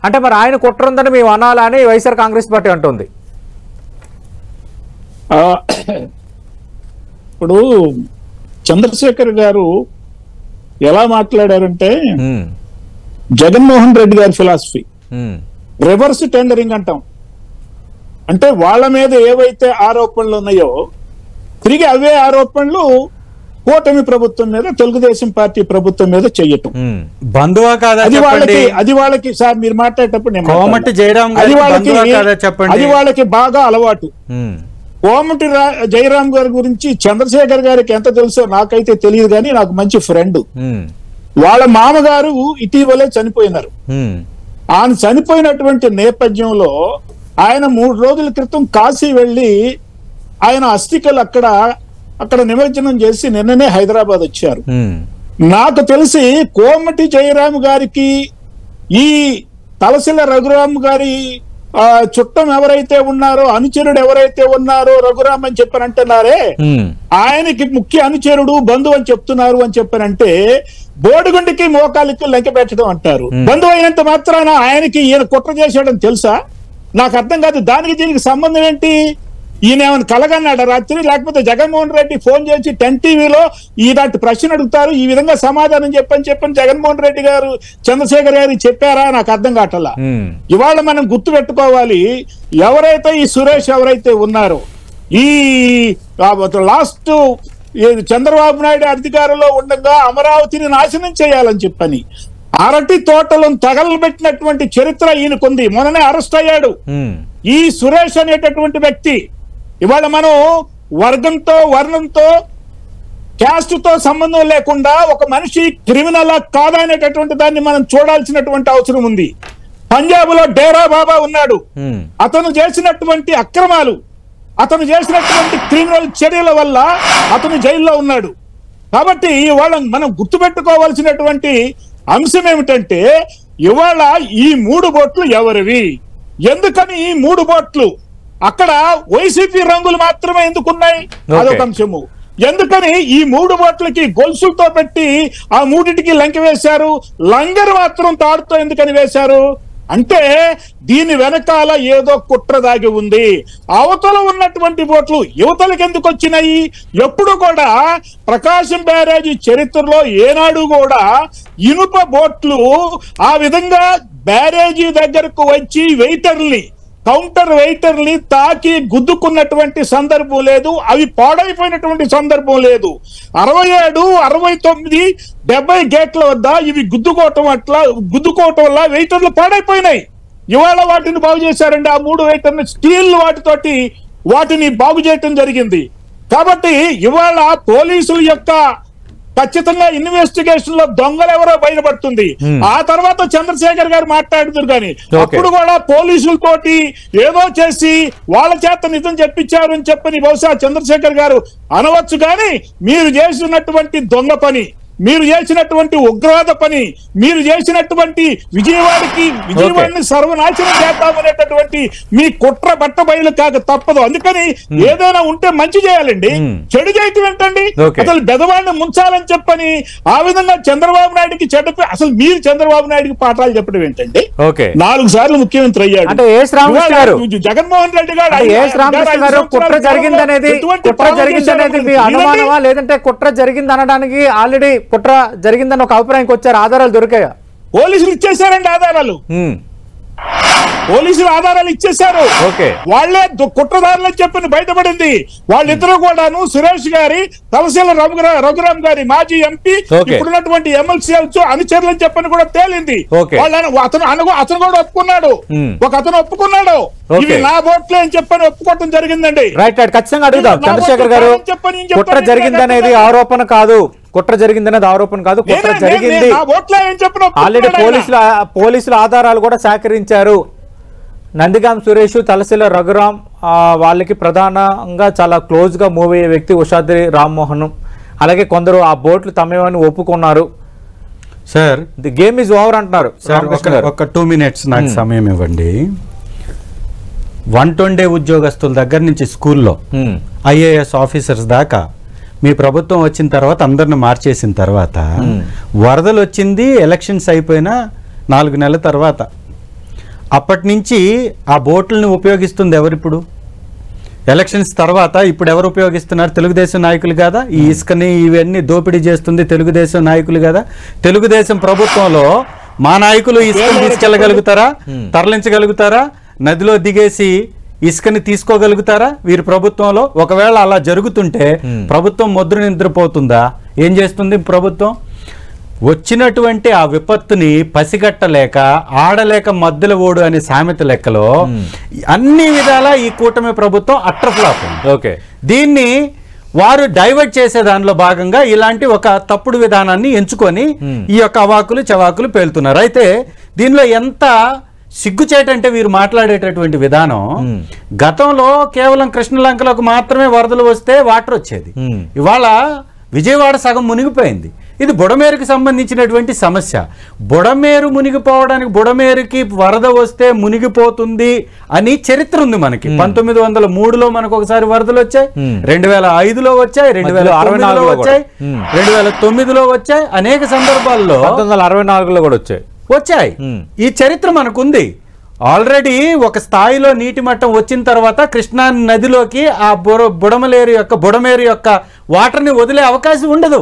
అంటే మరి ఆయన కుట్ర ఉందని మేము అనాలా అని వైఎస్ఆర్ కాంగ్రెస్ పార్టీ అంటుంది. ఇప్పుడు చంద్రశేఖర్ గారు ఎలా మాట్లాడారంటే జగన్మోహన్ రెడ్డి గారి ఫిలాసఫీ రివర్స్ టెండరింగ్ అంటాం. అంటే వాళ్ళ మీద ఏవైతే ఆరోపణలు ఉన్నాయో తిరిగి అవే ఆరోపణలు కూటమి ప్రభుత్వం మీద, తెలుగుదేశం పార్టీ ప్రభుత్వం మీద చెయ్యటం. బంధువా కాదా అది వాళ్ళకి సార్ మీరు మాట్లాడేటప్పుడు కోమటి జయరాం అది వాళ్ళకి బాగా అలవాటు. కోమటి జయరాం గారి గురించి చంద్రశేఖర్ గారికి ఎంత తెలుసో నాకైతే తెలియదు, కానీ నాకు మంచి ఫ్రెండ్. వాళ్ళ మామగారు ఇటీవలే చనిపోయినారు. ఆయన చనిపోయినటువంటి నేపథ్యంలో ఆయన 3 రోజుల క్రితం కాశీ వెళ్లి ఆయన అస్థికలు అక్కడ నిమజ్జనం చేసి నిన్ననే హైదరాబాద్ వచ్చారు. నాకు తెలిసి కోమటి జయరాం గారికి ఈ తలసిల రఘురామ్ గారి చుట్టం ఎవరైతే ఉన్నారో, అనుచరుడు ఎవరైతే ఉన్నారో రఘురామ్ అని చెప్పారంటున్నారే, ఆయనకి ముఖ్య అనుచరుడు బంధువు అని చెప్తున్నారు అని చెప్పారంటే బోడిగుండికి మోకాలికి లెక్క పెట్టడం అంటారు. బంధువు అయినంత మాత్రాన ఆయనకి ఈయన కుట్ర చేశాడని తెలుసా? నాకు అర్థం కాదు. దానికి దీనికి సంబంధం ఏంటి? ఈయన ఏమైనా కలగన్నాడు రాత్రి, లేకపోతే జగన్మోహన్ రెడ్డి ఫోన్ చేసి 10 టీవీలో ఇలాంటి ప్రశ్న అడుగుతారు, ఈ విధంగా సమాధానం చెప్పని జగన్మోహన్ రెడ్డి గారు చంద్రశేఖర్ గారికి చెప్పారా? నాకు అర్థం కావట్లా. ఇవాళ మనం గుర్తు పెట్టుకోవాలి, ఎవరైతే ఈ సురేష్ ఎవరైతే ఉన్నారో, ఈ లాస్ట్ చంద్రబాబు నాయుడు అధికారంలో ఉండగా అమరావతిని నాశనం చేయాలని చెప్పని అరటి తోటలను తగలబెట్టినటువంటి చరిత్ర ఈయనకుంది. మొన్ననే అరెస్ట్ అయ్యాడు ఈ సురేష్ అనేటటువంటి వ్యక్తి. ఇవాళ మనం వర్గంతో, వర్ణంతో, క్యాస్ట్ తో సంబంధం లేకుండా ఒక మనిషి క్రిమినల్ కాదా అనేటటువంటి దాన్ని మనం చూడాల్సినటువంటి అవసరం ఉంది. పంజాబ్ లో డేరా బాబా ఉన్నాడు. అతను చేసినటువంటి అక్రమాలు, అతను చేసినటువంటి క్రిమినల్ చర్యల వల్ల అతను జైల్లో ఉన్నాడు. కాబట్టి ఇవాళ మనం గుర్తుపెట్టుకోవాల్సినటువంటి అంశం ఏమిటంటే, ఇవాళ ఈ 3 బోట్లు ఎవరివి, ఎందుకని ఈ 3 బోట్లు అక్కడ వైసీపీ రంగులు మాత్రమే ఎందుకున్నాయి, అదొక అంశము. ఎందుకని ఈ 3 బోట్లకి గొలుసులతో పెట్టి ఆ 3టికి లంక వేశారు, లంగర్ మాత్రం తాడుతో ఎందుకని వేశారు అంటే దీని వెనకాల ఏదో కుట్ర దాగి ఉంది. అవతల ఉన్నటువంటి బోట్లు యువతలకు ఎందుకు వచ్చినాయి? ఎప్పుడు కూడా ప్రకాశం బ్యారేజీ చరిత్రలో ఏనాడు కూడా ఇనుప బోట్లు ఆ విధంగా బ్యారేజీ దగ్గరకు వచ్చి కౌంటర్ వెయిటర్ని తాకి గుద్దుకున్నటువంటి సందర్భం లేదు. అవి పాడైపోయినటువంటి సందర్భం లేదు. 67, 69, 70 గేట్ల వద్ద ఇవి గుద్దుకోవటం వల్ల వెయిటర్లు పాడైపోయినాయి. ఇవాళ వాటిని బాగు చేశారండి. ఆ 3 వెయిటర్ని స్టీల్ వాటితోటి వాటిని బాగు చేయటం జరిగింది. కాబట్టి ఇవాళ పోలీసుల యొక్క ఖచ్చితంగా ఇన్వెస్టిగేషన్ లో దొంగలు ఎవరో బయటపడుతుంది. ఆ తర్వాత చంద్రశేఖర్ గారు మాట్లాడుతున్నారు, కానీ అప్పుడు కూడా పోలీసులతోటి ఏదో చేసి వాళ్ళ చేత నిజం చెప్పించారు అని చెప్పని బహుశా చంద్రశేఖర్ గారు అనవచ్చు. కానీ మీరు చేసినటువంటి దొంగ పని, మీరు చేసినటువంటి ఉగ్రవాద పని, మీరు చేసినటువంటి విజయవాడని సర్వనాశనం చేద్దామనేటటువంటి మీ కుట్ర బట్ట బయలు కాక తప్పదు. అందుకని ఏదైనా ఉంటే మంచి చేయాలండి, చెడు చేయటం ఏంటండి? అసలు బెదవాడిని ముంచాలని చెప్పని ఆ విధంగా చంద్రబాబు నాయుడికి అసలు మీరు చంద్రబాబు నాయుడికి పాఠాలు చెప్పడం ఏంటండి? 4 సార్లు ముఖ్యమంత్రి అయ్యాడు జగన్మోహన్ రెడ్డి గారు. కుట్ర జరిగిందనేది మీ అనుమానమా, లేదంటే కుట్ర జరిగింది అనడానికి ఆల్రెడీ కుట్ర జరిగిందని ఒక అభిప్రాయానికి వచ్చారు? ఆధారాలు దొరికాయా? పోలీసులు ఇచ్చేసారండి ఆధారాలు. పోలీసులు ఆధారాలు ఇచ్చేశారు. వాళ్లే కుట్రదారులని చెప్పని బయటపడింది. వాళ్ళిద్దరూ కూడాను సురేష్ గారి, తలసిల రఘురామ్ గారి మాజీ ఎంపీ, ఇప్పుడున్నటువంటి ఎమ్మెల్సీ అనుచరులని చెప్పని కూడా తేలింది. అతను కూడా ఒప్పుకున్నాడు. ఒక అతను ఒప్పుకున్నాడు, ఇవి నా బోట్లే అని చెప్పని ఒప్పుకోవటం జరిగిందండి. రైట్ రైట్ ఖచ్చితంగా అడుగుదాం చంద్రశేఖర్ గారు. కుట్ర జరిగిందనేది ఆరోపణ కాదు, కుట్ర జరిగిందనేది ఆరోపణ కాదు, కుట్ర జరిగింది. ఆల్రెడీ పోలీసుల ఆధారాలు కూడా సేకరించారు. నందిగాం సురేష్, తలసిల రఘురామ్ వాళ్ళకి ప్రధానంగా చాలా క్లోజ్ గా మూవ్ అయ్యే వ్యక్తి ఉషాద్రి రామ్మోహన్. అలాగే కొందరు ఆ బోట్లు తమేమని ఒప్పుకున్నారు. Sir the game is over అంటున్నారు. ఒక 2 minutes నాకు సమయం ఇవ్వండి. 120 ఉద్యోగస్తుల దగ్గర నుంచి స్కూల్లో IAS ఆఫీసర్స్ దాకా మీ ప్రభుత్వం వచ్చిన తర్వాత అందరిని మార్చేసిన తర్వాత వరదలు వచ్చింది ఎలక్షన్స్ అయిపోయిన 4 నెలల తర్వాత. అప్పటి నుంచి ఆ బోట్లను ఉపయోగిస్తుంది ఎవరిప్పుడు? ఎలక్షన్స్ తర్వాత ఇప్పుడు ఎవరు ఉపయోగిస్తున్నారు? తెలుగుదేశం నాయకులు కదా. ఈ ఇసుకని ఇవన్నీ దోపిడీ చేస్తుంది తెలుగుదేశం నాయకులు కదా. తెలుగుదేశం ప్రభుత్వంలో మా నాయకులు ఇసుకని తీసుకెళ్ళగలుగుతారా? తరలించగలుగుతారా? నదిలో దిగేసి ఇసుకని తీసుకోగలుగుతారా వీరి ప్రభుత్వంలో? ఒకవేళ అలా జరుగుతుంటే ప్రభుత్వం మొద్దు నిద్రపోతుందా? ఏం చేస్తుంది ప్రభుత్వం? వచ్చినటువంటి ఆ విపత్తుని పసిగట్టలేక ఆడలేక మధ్యల ఓడు అనే సామెత లెక్కలో అన్ని విధాలా ఈ కూటమి ప్రభుత్వం అట్రఫ్లాప్. ఓకే, దీన్ని వారు డైవర్ట్ చేసే దానిలో భాగంగా ఇలాంటి ఒక తప్పుడు విధానాన్ని ఎంచుకొని ఈ యొక్క అవాకులు చవాకులు పేలుతున్నారు. అయితే దీనిలో ఎంత సిగ్గుచేటంటే వీరు మాట్లాడేటటువంటి విధానం, గతంలో కేవలం కృష్ణలంకలకు మాత్రమే వరదలు వస్తే వాటర్ వచ్చేది. ఇవాళ విజయవాడ సగం మునిగిపోయింది. ఇది బుడమేరుకి సంబంధించినటువంటి సమస్య. బుడమేరు మునిగిపోవడానికి, బుడమేరుకి వరద వస్తే మునిగిపోతుంది అని చరిత్ర ఉంది మనకి. 1903లో మనకు ఒకసారి వరదలు వచ్చాయి, 2005లో వచ్చాయి, 2006లో వచ్చాయి, 2009లో వచ్చాయి, అనేక సందర్భాల్లో 1964లో కూడా వచ్చాయి. ఈ చరిత్ర మనకుంది. ఆల్రెడీ ఒక స్థాయిలో నీటి మట్టం వచ్చిన తర్వాత కృష్ణా నదిలోకి ఆ బుడమేరు యొక్క వాటర్ ని వదిలే అవకాశం ఉండదు.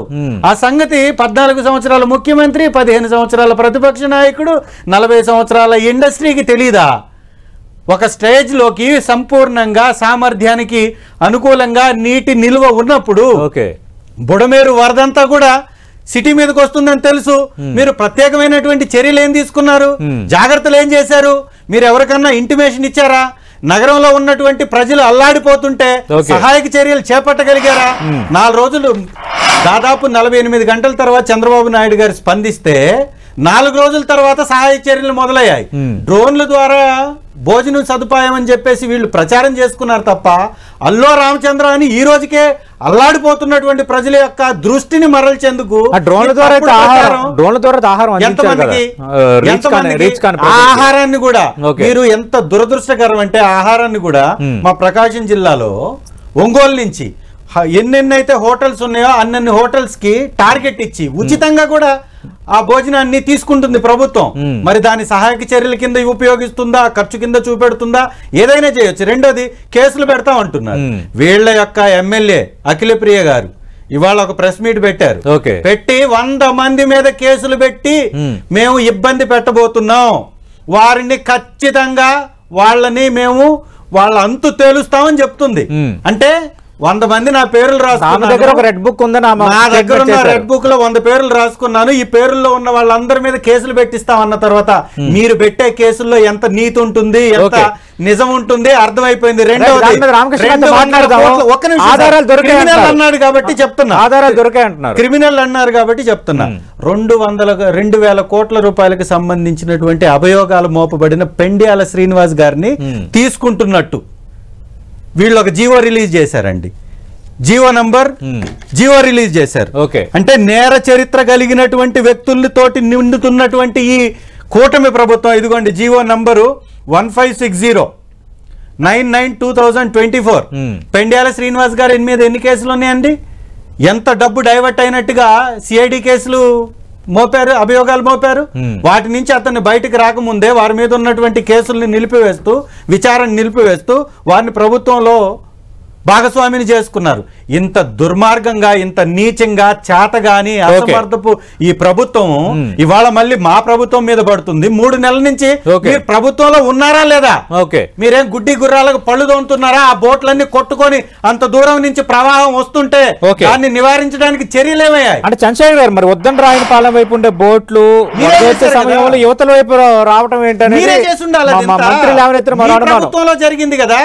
ఆ సంగతి 14 సంవత్సరాల ముఖ్యమంత్రి, 15 సంవత్సరాల ప్రతిపక్ష నాయకుడు, 40 సంవత్సరాల ఇండస్ట్రీకి తెలీదా? ఒక స్టేజ్ లోకి సంపూర్ణంగా సామర్థ్యానికి అనుకూలంగా నీటి నిల్వ ఉన్నప్పుడు బుడమేరు వరదంతా కూడా సిటీ మీదకి వస్తుందని తెలుసు. మీరు ప్రత్యేకమైనటువంటి చర్యలు ఏం తీసుకున్నారు? జాగ్రత్తలు ఏం చేశారు? మీరు ఎవరికన్నా ఇంటిమేషన్ ఇచ్చారా? నగరంలో ఉన్నటువంటి ప్రజలు అల్లాడిపోతుంటే సహాయక చర్యలు చేపట్టగలిగారా? 4 రోజులు దాదాపు 48 గంటల తర్వాత చంద్రబాబు నాయుడు గారు స్పందిస్తే 4 రోజుల తర్వాత సహాయక చర్యలు మొదలయ్యాయి. డ్రోన్ల ద్వారా భోజనం సదుపాయం అని చెప్పేసి వీళ్ళు ప్రచారం చేసుకున్నారు తప్ప అల్లో రామచంద్ర అని ఈ రోజుకే అల్లాడిపోతున్నటువంటి ప్రజల యొక్క దృష్టిని మరల్చేందుకు ఆహారాన్ని కూడా మీరు ఎంత దురదృష్టకరం అంటే ఆహారాన్ని కూడా మా ప్రకాశం జిల్లాలో ఒంగోలు నుంచి ఎన్నెన్నైతే హోటల్స్ ఉన్నాయో అన్నన్ని హోటల్స్ కి టార్గెట్ ఇచ్చి ఉచితంగా కూడా ఆ భోజనాన్ని తీసుకుంటుంది ప్రభుత్వం. మరి దాని సహాయక చర్యల కింద ఉపయోగిస్తుందా, ఖర్చు కింద చూపెడుతుందా? ఏదైనా చేయొచ్చు. రెండోది, కేసులు పెడతాం అంటున్నారు. వీళ్ళ యొక్క ఎమ్మెల్యే అఖిలప్రియ గారు ఇవాళ ఒక ప్రెస్ మీట్ పెట్టారు. పెట్టి 100 మంది మీద కేసులు పెట్టి మేము ఇబ్బంది పెట్టబోతున్నాం, వారిని ఖచ్చితంగా మేము వాళ్ళ అంతు తేలుస్తామని చెప్తుంది. అంటే 100 మంది నా పేర్లు రాసుకున్నాను, రెడ్ బుక్ ఉందా? నా దగ్గర ఉన్న రెడ్ బుక్ లో 100 పేర్లు రాసుకున్నాను. ఈ పేర్లలో ఉన్న వాళ్ళందరి మీద కేసులు పెట్టిస్తామన్న తర్వాత మీరు పెట్టే కేసుల్లో ఎంత నీతి ఉంటుంది, ఎంత నిజం ఉంటుంది అర్థమైపోయింది. రెండోది, అన్నాడు కాబట్టి చెప్తున్నా, ఆధారాలు దొరికాయంటున్నారు, క్రిమినల్ అన్నారు కాబట్టి చెప్తున్నా. 2,000 కోట్ల రూపాయలకు సంబంధించినటువంటి అభియోగాలు మోపబడిన పెండ్యాల శ్రీనివాస్ గారిని తీసుకుంటున్నట్టు వీళ్ళు ఒక జీవో రిలీజ్ చేశారండి. జీవో రిలీజ్ చేశారు. అంటే నేర చరిత్ర కలిగినటువంటి వ్యక్తులతోటి నిండుతున్నటువంటి ఈ కూటమి ప్రభుత్వం ఇదిగోండి జీవో నంబరు 1560/99/2024. పెండ్యాల శ్రీనివాస్ గారు మీద ఎన్ని కేసులు ఉన్నాయండి? ఎంత డబ్బు డైవర్ట్ అయినట్టుగా సిఐడి కేసులు మోపారు, అభియోగాలు మోపారు. వాటి నుంచి అతన్ని బయటకు రాకముందే వారి మీద ఉన్నటువంటి కేసుల్ని నిలిపివేస్తూ, విచారణ నిలిపివేస్తూ వారిని ప్రభుత్వంలో భాగస్వామిని చేసుకున్నారు. ఇంత దుర్మార్గంగా, ఇంత నీచంగా, చేతగాని అసమర్థపు ఈ ప్రభుత్వం ఇవాళ మళ్ళీ మా ప్రభుత్వం మీద పడుతుంది. 3 నెలల నుంచి మీరు ప్రభుత్వంలో ఉన్నారా లేదా? మీరేం గుడ్డి గుర్రాలకు పళ్ళు తోముతున్నారా? ఆ బోట్లన్నీ కొట్టుకొని అంత దూరం నుంచి ప్రవాహం వస్తుంటే దాన్ని నివారించడానికి చర్యలు ఏమయ్యాయి? అంటే చంద్రశేఖర్ గారు, మరి వద్దని రాయని పాలెం వైపు ఉండే బోట్లు సమయంలో యువతల వైపు రావటం ఏంటంటే మీరే చేసి ఉండాలి. ప్రభుత్వంలో జరిగింది కదా.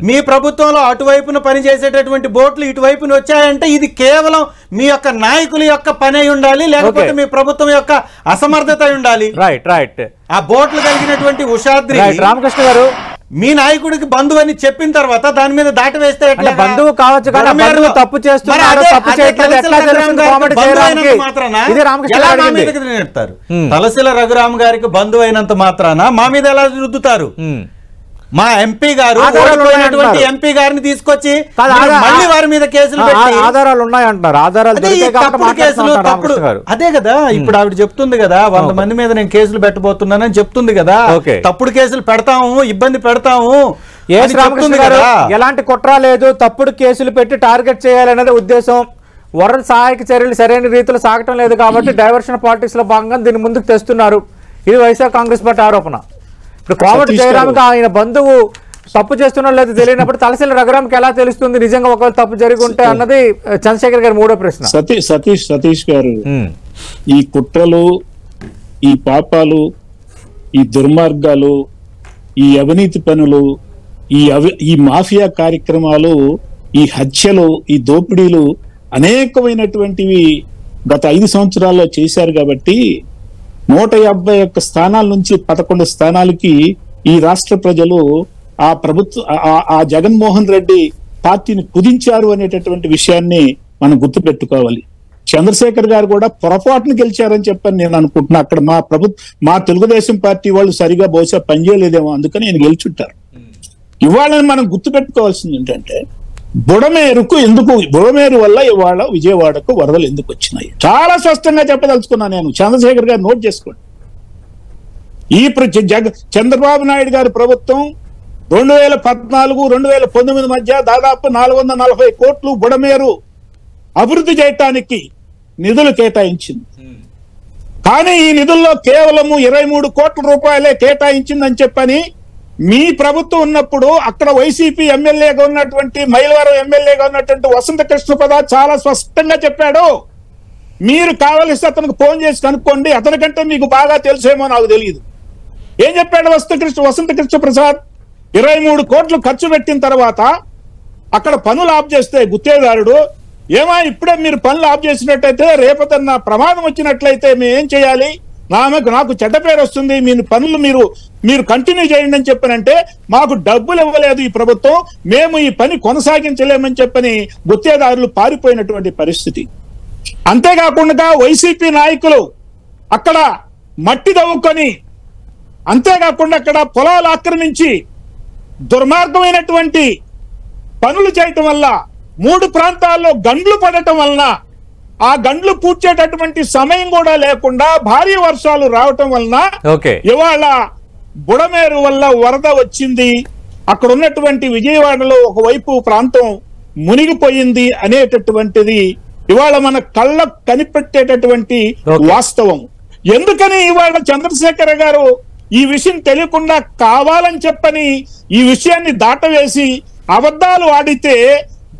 మీ ప్రభుత్వంలో అటువైపున పనిచేసేటటువంటి బోట్లు ఇటువైపున వచ్చాయంటే ఇది కేవలం మీ యొక్క నాయకుల యొక్క పని అయి ఉండాలి, లేకపోతే మీ ప్రభుత్వం యొక్క అసమర్థత అయి ఉండాలి. రైట్. ఆ బోట్లు కలిగినటువంటి ఉషాద్రి రామకృష్ణ గారు మీ నాయకుడికి బంధువు అని చెప్పిన తర్వాత దాని మీద దాటి వేస్తే బంధువు కావచ్చు కానీ తప్పు చేస్తున్నారు, తలసిల రఘురామ్ గారికి బంధువు అయినంత మాత్రాన మా మీద ఎలా రుద్దుతారు? మా ఎంపీ గారు ఆధారాలు ఓడిపోయినటువంటి ఉన్నాయంటున్నారు. ఎంపీ గారిని తీసుకొచ్చి కాదు, మళ్ళీ వారి మీద కేసులు పెట్టి ఆధారాలు ఉన్నాయంటున్నారు. ఆధారాలు అదే ఈ దొరికే కాబట్టి తప్పుడు కేసులు మాట్లాడుతున్నారు తప్పుడు రామకృష్ణ గారు. అదే కదా ఇప్పుడు ఆవిడ చెప్తుంది కదా 100 మంది మీద నేను కేసులు పెట్టబోతున్నానని చెప్తుంది కదా. ఓకే. తప్పుడు కేసులు పెడతాము, ఇబ్బంది పెడతాము ఏ అని రామకృష్ణ చెప్తుంది గారు కదా. ఎలాంటి కుట్ర లేదు, తప్పుడు కేసులు పెట్టి టార్గెట్ చేయాలనేది ఉద్దేశం. వరద సహాయక చర్యలు సరైన రీతిలో సాగటం లేదు కాబట్టి డైవర్షన్ పాలిటిక్స్ లో భాగంగా దీన్ని ముందుకు తెస్తున్నారు. ఇది వైఎస్ఆర్ కాంగ్రెస్ పార్టీ ఆరోపణ. ఇప్పుడు కోమటి జయరామ్కి ఆయన బంధువు తప్పు చేస్తున్నా లేదు తెలియనప్పుడు తలసిల రఘురామ్కి ఎలా తెలుస్తుంది నిజంగా ఒకవేళ తప్పు జరిగి ఉంటే అన్నది చంద్రశేఖర్ గారి మూడో ప్రశ్న. సతీష్ గారు, ఈ కుట్రలు, ఈ పాపాలు, ఈ దుర్మార్గాలు, ఈ అవినీతి పనులు, ఈ మాఫియా కార్యక్రమాలు, ఈ హత్యలు, ఈ దోపిడీలు అనేకమైనటువంటివి గత 5 సంవత్సరాల్లో చేశారు కాబట్టి 151 స్థానాల నుంచి 11 స్థానాలకి ఈ రాష్ట్ర ప్రజలు ఆ జగన్మోహన్ రెడ్డి పార్టీని కుదించారు అనేటటువంటి విషయాన్ని మనం గుర్తుపెట్టుకోవాలి. చంద్రశేఖర్ గారు కూడా పొరపాటును గెలిచారని చెప్పని నేను అనుకుంటున్నా. అక్కడ మా తెలుగుదేశం పార్టీ వాళ్ళు సరిగా బహుశా పనిచేయలేదేమో, అందుకని నేను గెలిచుంటారు. ఇవాళ మనం గుర్తుపెట్టుకోవాల్సింది ఏంటంటే బుడమేరు వల్ల ఇవాళ విజయవాడకు వరదలు ఎందుకు వచ్చినాయి చాలా స్పష్టంగా చెప్పదలుచుకున్నాను నేను. చంద్రశేఖర్ గారు నోట్ చేసుకోండి. చంద్రబాబు నాయుడు గారి ప్రభుత్వం 2014-2019 మధ్య దాదాపు 440 కోట్లు బుడమేరు అభివృద్ధి చేయటానికి నిధులు కేటాయించింది. కానీ ఈ నిధుల్లో కేవలము 23 కోట్ల రూపాయలే కేటాయించిందని చెప్పని మీ ప్రభుత్వం ఉన్నప్పుడు అక్కడ వైసీపీ ఎమ్మెల్యేగా ఉన్నటువంటి మైలవరం ఎమ్మెల్యేగా ఉన్నటువంటి వసంత కృష్ణ ప్రసాద్ చాలా స్పష్టంగా చెప్పాడు. మీరు కావలిస్తే అతనికి ఫోన్ చేసి కనుక్కోండి, అతనికంటే మీకు బాగా తెలుసేమో నాకు తెలియదు. ఏం చెప్పాడు వసంత కృష్ణ ప్రసాద్? 23 కోట్లు ఖర్చు పెట్టిన తర్వాత అక్కడ పనులు ఆఫ్ చేస్తే గుత్తేదారుడు ఇప్పుడే మీరు పనులు ఆఫ్ చేసినట్టయితే రేపతన్న ప్రమాదం వచ్చినట్లయితే మేము ఏం చేయాలి, నాకు చెడ్డ పేరు వస్తుంది, మీ పనులు మీరు కంటిన్యూ చేయండి అని చెప్పనంటే మాకు డబ్బులు ఇవ్వలేదు ఈ ప్రభుత్వం, మేము ఈ పని కొనసాగించలేమని చెప్పని గుత్తేదారులు పారిపోయినటువంటి పరిస్థితి. అంతేకాకుండా వైసీపీ నాయకులు అక్కడ మట్టి తవ్వుకొని, అంతేకాకుండా అక్కడ పొలాలు ఆక్రమించి దుర్మార్గమైనటువంటి పనులు చేయటం వల్ల 3 ప్రాంతాల్లో గండ్లు పడటం వలన ఆ గండ్లు పూడ్చేటటువంటి సమయం కూడా లేకుండా భారీ వర్షాలు రావటం వలన ఇవాళ బుడమేరు వల్ల వరద వచ్చింది. అక్కడ ఉన్నటువంటి విజయవాడలో ఒకవైపు ప్రాంతం మునిగిపోయింది అనేటటువంటిది ఇవాళ మన కళ్ళకు కనిపెట్టేటటువంటి వాస్తవం. ఎందుకని ఇవాళ చంద్రశేఖర్ గారు ఈ విషయం తెలియకుండా కావాలని చెప్పని ఈ విషయాన్ని దాటవేసి అబద్ధాలు ఆడితే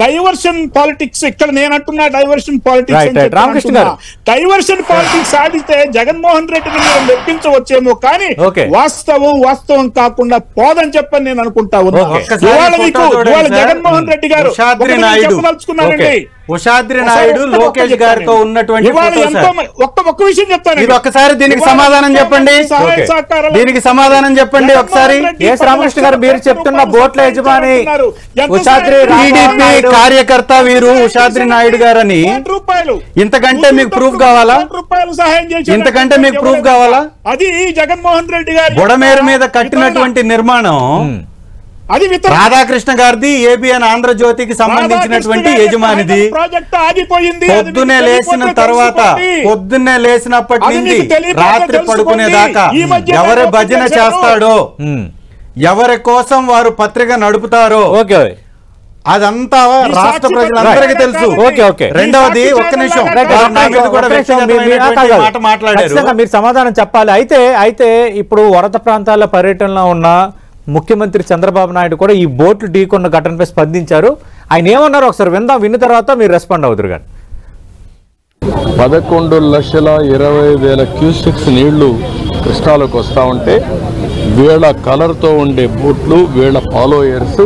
డైవర్షన్ పాలిటిక్స్, ఇక్కడ నేనంటున్నా డైవర్షన్ పాలిటిక్స్ డైవర్షన్ పాలిటిక్స్ ఆడితే జగన్మోహన్ రెడ్డిని మీరు మెప్పించవచ్చేమో కానీ వాస్తవం కాకుండా పోదని చెప్పని నేను అనుకుంటా ఉన్నా. ఇవాళ జగన్మోహన్ రెడ్డి గారు చెప్పదలుచుకున్నానండి, ఉషాద్రి నాయుడు లోకేష్ గారితో ఉన్నటువంటి ఒక్క విషయం చెప్తాను, ఒకసారి దీనికి సమాధానం చెప్పండి. దీనికి సమాధానం చెప్పండి ఒకసారి. ఎస్ రామకృష్ణ గారు, మీరు చెప్తున్న బోట్ల యజమాని ఉషాద్రి కార్యకర్త వీరు ఉషాద్రి నాయుడు గారని, ఇంతకంటే మీకు ప్రూఫ్ కావాలా? ఇంతకంటే మీకు ప్రూఫ్ కావాలా? అది జగన్మోహన్ రెడ్డి గారు బుడమేరు మీద కట్టినటువంటి నిర్మాణం అది రాధాకృష్ణ గారిది, ఏబిఎన్ ఆంధ్రజ్యోతికి సంబంధించినటువంటి యజమానిది. పొద్దున్నే లేచినప్పటి నుంచి రాత్రి పడుకునేదాకా ఎవరి భజన చేస్తాడో, ఎవరి కోసం వారు పత్రిక నడుపుతారో అదంతా రాష్ట్ర ప్రజలందరికీ తెలుసు. రెండవది, ఒక్క నిమిషం, మాట్లాడారు, మీరు సమాధానం చెప్పాలి. అయితే ఇప్పుడు వరద ప్రాంతాల పర్యటనలో ఉన్న ముఖ్యమంత్రి చంద్రబాబు నాయుడు కూడా ఈ బోట్లు ఢీకొన్న ఘటనపై స్పందించారు. ఆయన ఏమన్నారు ఒకసారి విన్న తర్వాత మీరు రెస్పాండ్ అవుతారు. కానీ 11,20,000 క్యూసెక్స్ నీళ్లు కృష్ణాలోకి వస్తూ ఉంటే వీళ్ళ కలర్తో ఉండే బోట్లు, వీళ్ళ ఫాలోయర్స్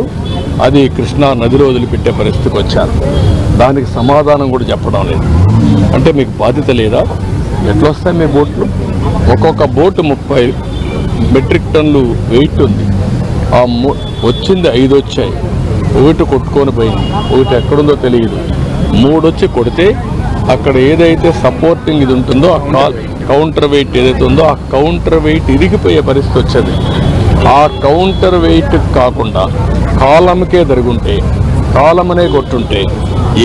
అది కృష్ణా నదిలో వదిలిపెట్టే పరిస్థితికి వచ్చారు. దానికి సమాధానం కూడా చెప్పడం లేదు. అంటే మీకు బాధ్యత లేదా? ఎట్లా వస్తాయి మీ బోట్లు? ఒక్కొక్క బోటు 30 మెట్రిక్ టన్నులు వెయిట్ ఉంది. వచ్చింది 5 వచ్చాయి, 1 కొట్టుకొని పోయింది, 1 ఎక్కడుందో తెలియదు, 3 వచ్చి కొడితే అక్కడ ఏదైతే సపోర్టింగ్ ఇది ఉంటుందో ఆ కౌంటర్ వెయిట్ ఏదైతే ఉందో ఆ కౌంటర్ వెయిట్ ఇరిగిపోయే పరిస్థితి వచ్చేది. ఆ కౌంటర్ వెయిట్ కాకుండా కాలంకే జరుగుంటే కాలమనే కొట్టుంటే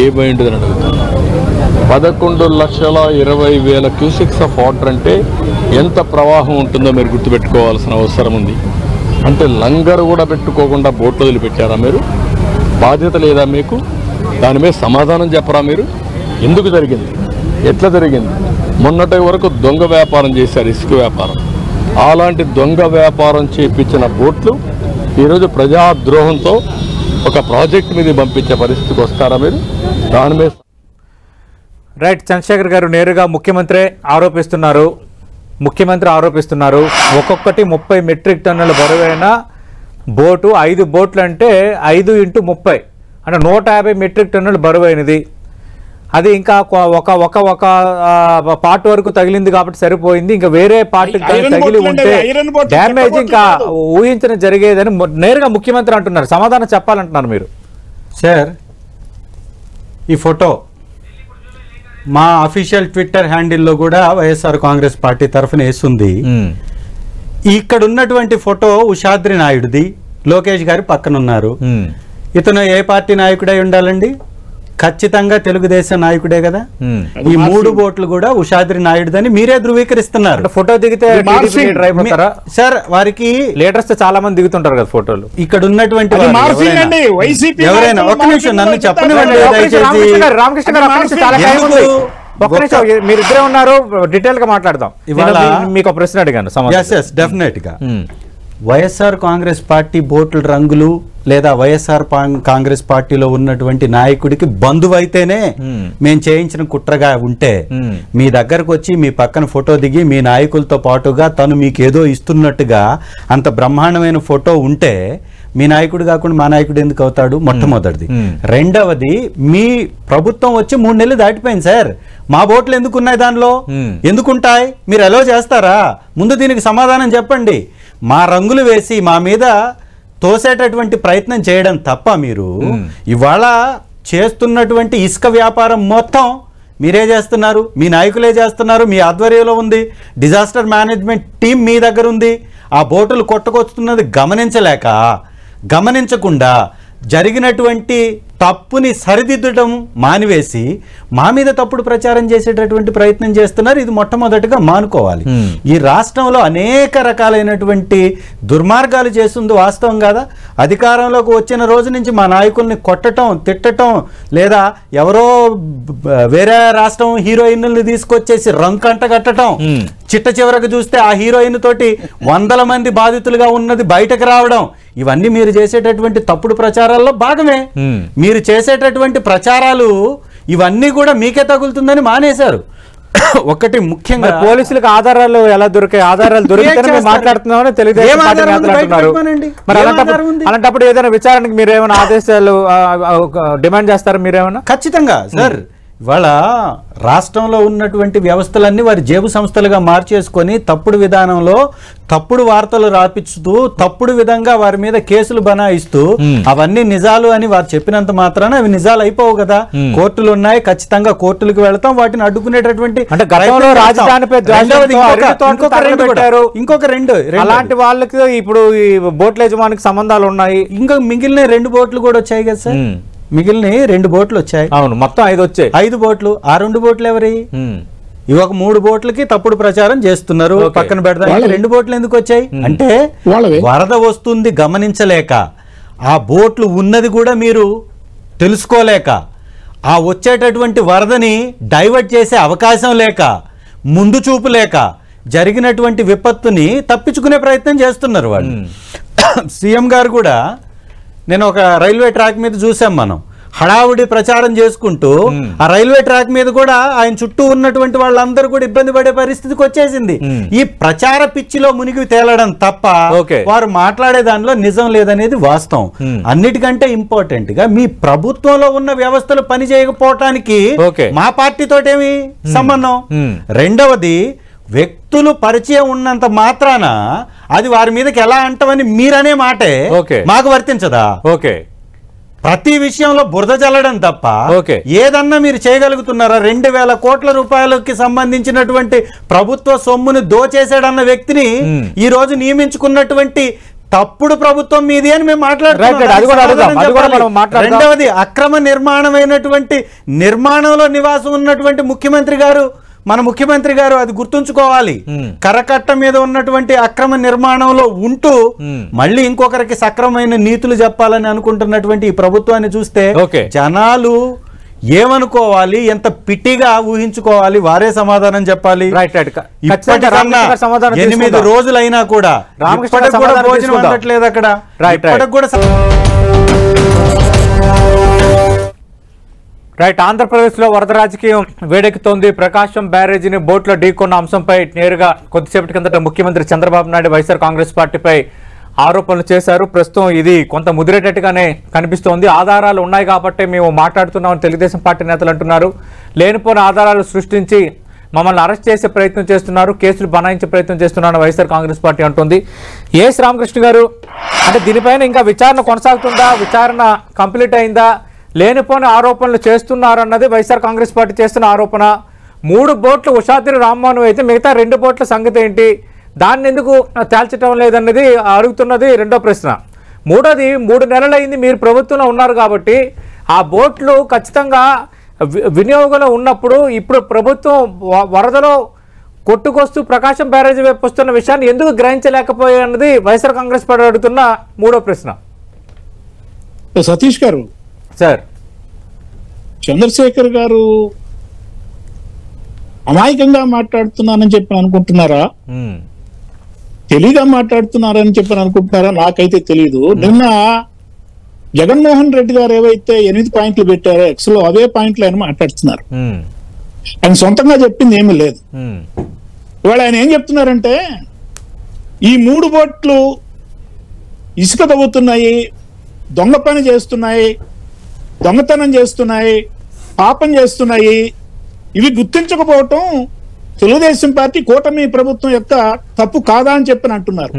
ఏమైందని అడుగుతాను. 11,20,000 క్యూసెక్స్ ఆఫ్ వాటర్ అంటే ఎంత ప్రవాహం ఉంటుందో మీరు గుర్తుపెట్టుకోవాల్సిన అవసరం ఉంది. అంటే లంగర్ కూడా పెట్టుకోకుండా బోట్లు వదిలిపెట్టారా మీరు? బాధ్యత లేదా మీకు? దాని మీద సమాధానం చెప్పరా మీరు? ఎందుకు జరిగింది? ఎట్లా జరిగింది? మొన్నటి వరకు దొంగ వ్యాపారం చేశారు, ఇసుక వ్యాపారం. అలాంటి దొంగ వ్యాపారం చేయించిన బోట్లు ఈరోజు ప్రజాద్రోహంతో ఒక ప్రాజెక్ట్ మీద పంపించే పరిస్థితికి వస్తారా మీరు? దాని మీద రైట్. చంద్రశేఖర్ గారు నేరుగా ముఖ్యమంత్రి ఆరోపిస్తున్నారు. ఒక్కొక్కటి 30 మెట్రిక్ టన్నుల బరువైన బోటు, 5 బోట్లు అంటే 5 × 30 అంటే 150 మెట్రిక్ టన్నుల బరువైనది. అది ఇంకా ఒక పార్ట్ వరకు తగిలింది కాబట్టి సరిపోయింది. ఇంకా వేరే పార్ట్ తగిలి ఉంటే డ్యామేజ్ ఇంకా ఊహించడం జరిగేదని నేరుగా ముఖ్యమంత్రి అంటున్నారు. సమాధానం చెప్పాలంటున్నారు మీరు. సార్, ఈ ఫోటో మా అఫీషియల్ ట్విట్టర్ హ్యాండిల్లో కూడా వైఎస్ఆర్ కాంగ్రెస్ పార్టీ తరఫున వేస్తుంది. ఇక్కడ ఉన్నటువంటి ఫోటో ఉషాద్రి నాయుడుది, లోకేష్ గారి పక్కన ఉన్నారు. ఇతను ఏ పార్టీ నాయకుడై ఉండాలండి? ఖచ్చితంగా తెలుగుదేశం నాయకుడే కదా. ఈ 3 బోట్లు కూడా ఉషాద్రి నాయుడుదని మీరే ధృవీకరిస్తున్నారు. ఫోటో దిగితే సార్, వారికి లీడర్స్ చాలా మంది దిగుతుంటారు కదా ఫోటోలు. ఇక్కడ ఉన్నటువంటి ఎవరైనా ఒక్క నిమిషం నన్ను చెప్పనివ్వండి దయచేసి. రామకృష్ణ గారు మీరిద్దరే ఉన్నారు, డీటెయిల్ గా మాట్లాడదాం. ఇవాళ మీకు ఒక ప్రశ్న అడిగాను. డెఫినెట్ గా వైఎస్ఆర్ కాంగ్రెస్ పార్టీ బోట్ల రంగులు లేదా వైఎస్ఆర్ కాంగ్రెస్ పార్టీలో ఉన్నటువంటి నాయకుడికి బంధువు అయితేనే మేము చేయించిన కుట్రగా ఉంటే మీ దగ్గరకు వచ్చి మీ పక్కన ఫోటో దిగి మీ నాయకులతో పాటుగా తను మీకు ఏదో ఇస్తున్నట్టుగా అంత బ్రహ్మాండమైన ఫోటో ఉంటే మీ నాయకుడు కాకుండా మా నాయకుడు ఎందుకు అవుతాడు? మొట్టమొదటిది. రెండవది, మీ ప్రభుత్వం వచ్చి 3 నెలలు దాటిపోయింది సార్. మా బోట్లు ఎందుకున్నాయి? దానిలో ఎందుకుంటాయి? మీరు ఎలా చేస్తారా? ముందు దీనికి సమాధానం చెప్పండి. మా రంగులు వేసి మా మీద తోసేటటువంటి ప్రయత్నం చేయడం తప్ప మీరు ఇవాళ చేస్తున్నటువంటి ఇసుక వ్యాపారం మొత్తం మీరే చేస్తున్నారు, మీ నాయకులే చేస్తున్నారు, మీ ఆధ్వర్యంలో ఉంది. డిజాస్టర్ మేనేజ్మెంట్ టీం మీ దగ్గర ఉంది. ఆ బోటులు కొట్టుకొస్తున్నది గమనించకుండా జరిగినటువంటి తప్పుని సరిదిద్దడం మానివేసి మా మీద తప్పుడు ప్రచారం చేసేటటువంటి ప్రయత్నం చేస్తున్నారు. ఇది మొట్టమొదటిగా మానుకోవాలి. ఈ రాష్ట్రంలో అనేక రకాలైనటువంటి దుర్మార్గాలు చేస్తుంది వాస్తవం కాదా? అధికారంలోకి వచ్చిన రోజు నుంచి మా నాయకుల్ని కొట్టడం, తిట్టడం, లేదా ఎవరో వేరే రాష్ట్రం హీరోయిన్లని తీసుకొచ్చేసి రంకంట కట్టడం, చిట్ట చివరకు చూస్తే ఆ హీరోయిన్ తోటి 100 మంది బాధితులుగా ఉన్నది బయటకు రావడం, ఇవన్నీ మీరు చేసేటటువంటి తప్పుడు ప్రచారాల్లో భాగమే. మీరు చేసేటటువంటి ప్రచారాలు ఇవన్నీ కూడా మీకే తగులుతుందని మానేశారు. ఒకటి ముఖ్యంగా పోలీసులకు ఆధారాలు ఎలా దొరికాయి? ఆధారాలు దొరికితే మాట్లాడుతున్నామని తెలుగుదేశం అలాంటప్పుడు ఏదైనా విచారణకు మీరు ఏమైనా ఆదేశాలు డిమాండ్ చేస్తారా? మీరేమైనా? ఖచ్చితంగా సార్. ఇవాళ రాష్ట్రంలో ఉన్నటువంటి వ్యవస్థలన్నీ వారి జేబు సంస్థలుగా మార్చేసుకొని తప్పుడు విధానంలో తప్పుడు వార్తలు రాపిస్తూ తప్పుడు విధంగా వారి మీద కేసులు బనాయిస్తూ అవన్నీ నిజాలు అని వారు చెప్పినంత మాత్రాన అవి నిజాలు అయిపోవు కదా. కోర్టులు ఉన్నాయి, ఖచ్చితంగా కోర్టులకు వెళ్తాం, వాటిని అడ్డుకునేటటువంటి ఇంకొక రెండు అలాంటి వాళ్ళకి ఇప్పుడు ఈ బోట్ల యజమానికి సంబంధాలు ఉన్నాయి. ఇంకా మిగిలిన 2 బోట్లు కూడా వచ్చాయి కదా సార్. మిగిలిన 2 బోట్లు వచ్చాయి. అవును, మొత్తం 5 వచ్చాయి. 5 బోట్లు. ఆ 2 బోట్లు ఎవరి? ఇవి ఒక 3 బోట్లకి తప్పుడు ప్రచారం చేస్తున్నారు. పక్కన పెడతారు. 2 బోట్లు ఎందుకు వచ్చాయి అంటే వరద వస్తుంది గమనించలేక, ఆ బోట్లు ఉన్నది కూడా మీరు తెలుసుకోలేక, ఆ వచ్చేటటువంటి వరదని డైవర్ట్ చేసే అవకాశం లేక, ముందు చూపు లేక జరిగినటువంటి విపత్తుని తప్పించుకునే ప్రయత్నం చేస్తున్నారు వాళ్ళు. సీఎం గారు కూడా నేను ఒక రైల్వే ట్రాక్ మీద చూసాం, మనం హడావుడి ప్రచారం చేసుకుంటూ ఆ రైల్వే ట్రాక్ మీద కూడా ఆయన చుట్టూ ఉన్నటువంటి వాళ్ళందరూ కూడా ఇబ్బంది పడే పరిస్థితికి వచ్చేసింది. ఈ ప్రచార పిచ్చిలో మునిగి తేలడం తప్ప వారు మాట్లాడే దానిలో నిజం లేదనేది వాస్తవం. అన్నిటికంటే ఇంపార్టెంట్ గా మీ ప్రభుత్వంలో ఉన్న వ్యవస్థలు పని చేయకపోవటానికి మా పార్టీతోటేమి సంబంధం? రెండవది, వ్యక్తులు పరిచయం ఉన్నంత మాత్రాన అది వారి మీదకి ఎలా అంటామని మీరనే మాటే మాకు వర్తించదా? ప్రతి విషయంలో బురద జల్లడం తప్ప ఏదన్నా మీరు చేయగలుగుతున్నారా? 2,000 కోట్ల రూపాయలకి సంబంధించినటువంటి ప్రభుత్వ సొమ్ముని దోచేసాడన్న వ్యక్తిని ఈ రోజు నియమించుకున్నటువంటి తప్పుడు ప్రభుత్వం మీది అని మేము Right, అది కూడా అడుగుదాం. అది కూడా మనం మాట్లాడదాం. రెండవది అక్రమ నిర్మాణమైనటువంటి నిర్మాణంలో నివాసం ఉన్నటువంటి మన ముఖ్యమంత్రి గారు అది గుర్తుంచుకోవాలి. కరకట్ట మీద ఉన్నటువంటి అక్రమ నిర్మాణంలో ఉంటూ మళ్ళీ ఇంకొకరికి సక్రమైన నీతులు చెప్పాలని అనుకుంటున్నటువంటి ఈ ప్రభుత్వాన్ని చూస్తే జనాలు ఏమనుకోవాలి, ఎంత పిట్టిగా ఊహించుకోవాలి, వారే సమాధానం చెప్పాలి. ఇప్పటికన్నా 8 రోజులైనా కూడా భోజనం అందట్లేదు అక్కడ. ఆంధ్రప్రదేశ్ లో వరద రాజకీయం వేడెక్కుతోంది. ప్రకాశం బ్యారేజీని బోట్లో ఢీకొన్న అంశంపై నేరుగా కొద్దిసేపటి కిందట ముఖ్యమంత్రి చంద్రబాబు నాయుడు వైఎస్ఆర్ కాంగ్రెస్ పార్టీపై ఆరోపణలు చేశారు. ప్రస్తుతం ఇది కొంత ముదిరేటట్టుగానే కనిపిస్తోంది. ఆధారాలు ఉన్నాయి కాబట్టి మేము మాట్లాడుతున్నామని తెలుగుదేశం పార్టీ నేతలు అంటున్నారు. లేనిపోని ఆధారాలు సృష్టించి మమ్మల్ని అరెస్ట్ చేసే ప్రయత్నం చేస్తున్నారు, కేసులు బనాయించే ప్రయత్నం చేస్తున్నారని వైఎస్ఆర్ కాంగ్రెస్ పార్టీ అంటుంది. ఎస్ రామకృష్ణ గారు, అంటే దీనిపైన ఇంకా విచారణ కొనసాగుతుందా? విచారణ కంప్లీట్ అయిందా? లేనిపోని ఆరోపణలు చేస్తున్నారన్నది వైఎస్ఆర్ కాంగ్రెస్ పార్టీ చేస్తున్న ఆరోపణ. 3 బోట్లు ఉషాద్రి రామ్మోహన్ అయితే మిగతా 2 బోట్ల సంగతి ఏంటి? దాన్ని ఎందుకు తేల్చడం లేదన్నది అడుగుతున్నది రెండో ప్రశ్న. మూడోది, 3 నెలలైంది మీరు ప్రభుత్వంలో ఉన్నారు కాబట్టి ఆ బోట్లు ఖచ్చితంగా వినియోగంలో ఉన్నప్పుడు ఇప్పుడు ప్రభుత్వం వరదలో కొట్టుకొస్తూ ప్రకాశం బ్యారేజీ వైపు వస్తున్న విషయాన్ని ఎందుకు గ్రహించలేకపోయాయన్నది వైఎస్ఆర్ కాంగ్రెస్ పార్టీ అడుగుతున్న మూడో ప్రశ్న. సతీష్ గారు, సార్, చంద్రశేఖర్ గారు అమాయకంగా మాట్లాడుతున్నానని చెప్పి అనుకుంటున్నారా, తెలియగా మాట్లాడుతున్నారని చెప్పి అనుకుంటున్నారా? నాకైతే తెలియదు. నిన్న జగన్మోహన్ రెడ్డి గారు ఏవైతే 8 పాయింట్లు పెట్టారో ఎక్స్ లో, అవే పాయింట్లు ఆయన మాట్లాడుతున్నారు. ఆయన సొంతంగా చెప్పింది ఏమీ లేదు. ఇవాళ ఆయన ఏం చెప్తున్నారంటే, ఈ 3 బోట్లు ఇసుక తవ్వుతున్నాయి, దొంగ పని చేస్తున్నాయి, దొంగతనం చేస్తున్నాయి, పాపం చేస్తున్నాయి, ఇవి గుర్తించకపోవటం తెలుగుదేశం పార్టీ కూటమి ప్రభుత్వం యొక్క తప్పు కాదా అని చెప్పని అంటున్నారు.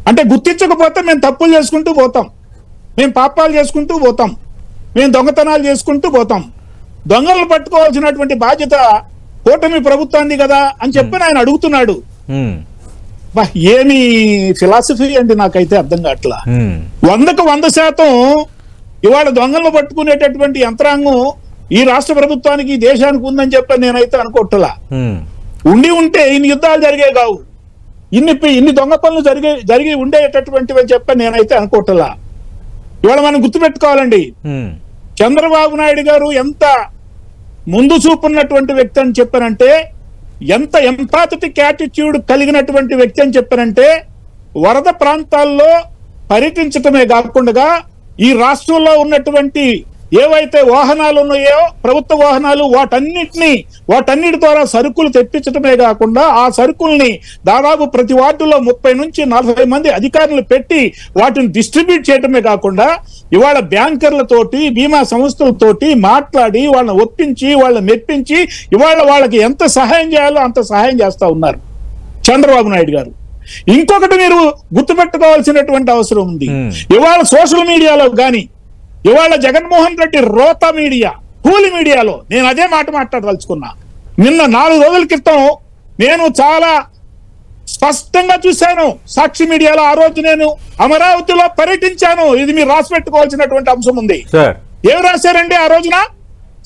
అంటే గుర్తించకపోతే మేము తప్పులు చేసుకుంటూ పోతాం, మేము పాపాలు చేసుకుంటూ పోతాం, మేము దొంగతనాలు చేసుకుంటూ పోతాం, దొంగలను పట్టుకోవాల్సినటువంటి బాధ్యత కూటమి ప్రభుత్వాన్ని కదా అని చెప్పి ఆయన అడుగుతున్నాడు. ఏమి ఫిలాసఫీ అండి, నాకైతే అర్థం కావట్లా. 100కు 100% ఇవాళ దొంగలను పట్టుకునేటటువంటి యంత్రాంగం ఈ రాష్ట్ర ప్రభుత్వానికి, దేశానికి ఉందని చెప్పి నేనైతే అనుకోవట్లా. ఉంటే ఇన్ని యుద్ధాలు జరిగే కావు, ఇన్ని దొంగ పనులు జరిగి ఉండేటటువంటివి అని చెప్పి నేనైతే అనుకోవట్లా. ఇవాళ మనం గుర్తుపెట్టుకోవాలండి, చంద్రబాబు నాయుడు గారు ఎంత ముందు చూపున్నటువంటి వ్యక్తి అని చెప్పారంటే, ఎంత ఎంపాథటిక్ యాటిట్యూడ్ కలిగినటువంటి వ్యక్తి అని చెప్పారంటే, వరద ప్రాంతాల్లో పర్యటించటమే కాకుండా ఈ రాష్ట్రంలో ఉన్నటువంటి ఏవైతే వాహనాలు ఉన్నాయో, ప్రభుత్వ వాహనాలు, వాటన్నిటి ద్వారా సరుకులు తెప్పించడమే కాకుండా ఆ సరుకుల్ని దాదాపు ప్రతి వార్డులో 30 నుంచి 40 మంది అధికారులు పెట్టి వాటిని డిస్ట్రిబ్యూట్ చేయడమే కాకుండా ఇవాళ బ్యాంకర్లతోటి, బీమా సంస్థలతోటి మాట్లాడి వాళ్ళని ఒప్పించి, వాళ్ళని మెప్పించి ఇవాళ వాళ్ళకి ఎంత సహాయం చేయాలో అంత సహాయం చేస్తా ఉన్నారు చంద్రబాబు నాయుడు గారు. ఇంకొకటి మీరు గుర్తుపెట్టుకోవాల్సినటువంటి అవసరం ఉంది. ఇవాళ సోషల్ మీడియాలో గాని, ఇవాళ జగన్మోహన్ రెడ్డి రోత మీడియా, కూలి మీడియాలో నేను అదే మాట మాట్లాడదలుచుకున్నా. నిన్న 4 రోజుల క్రితం నేను చాలా స్పష్టంగా చూశాను సాక్షి మీడియాలో. ఆ రోజు నేను అమరావతిలో పర్యటించాను. ఇది మీరు రాసి పెట్టుకోవాల్సినటువంటి అంశం ఉంది. ఏం రాశారండి ఆ రోజున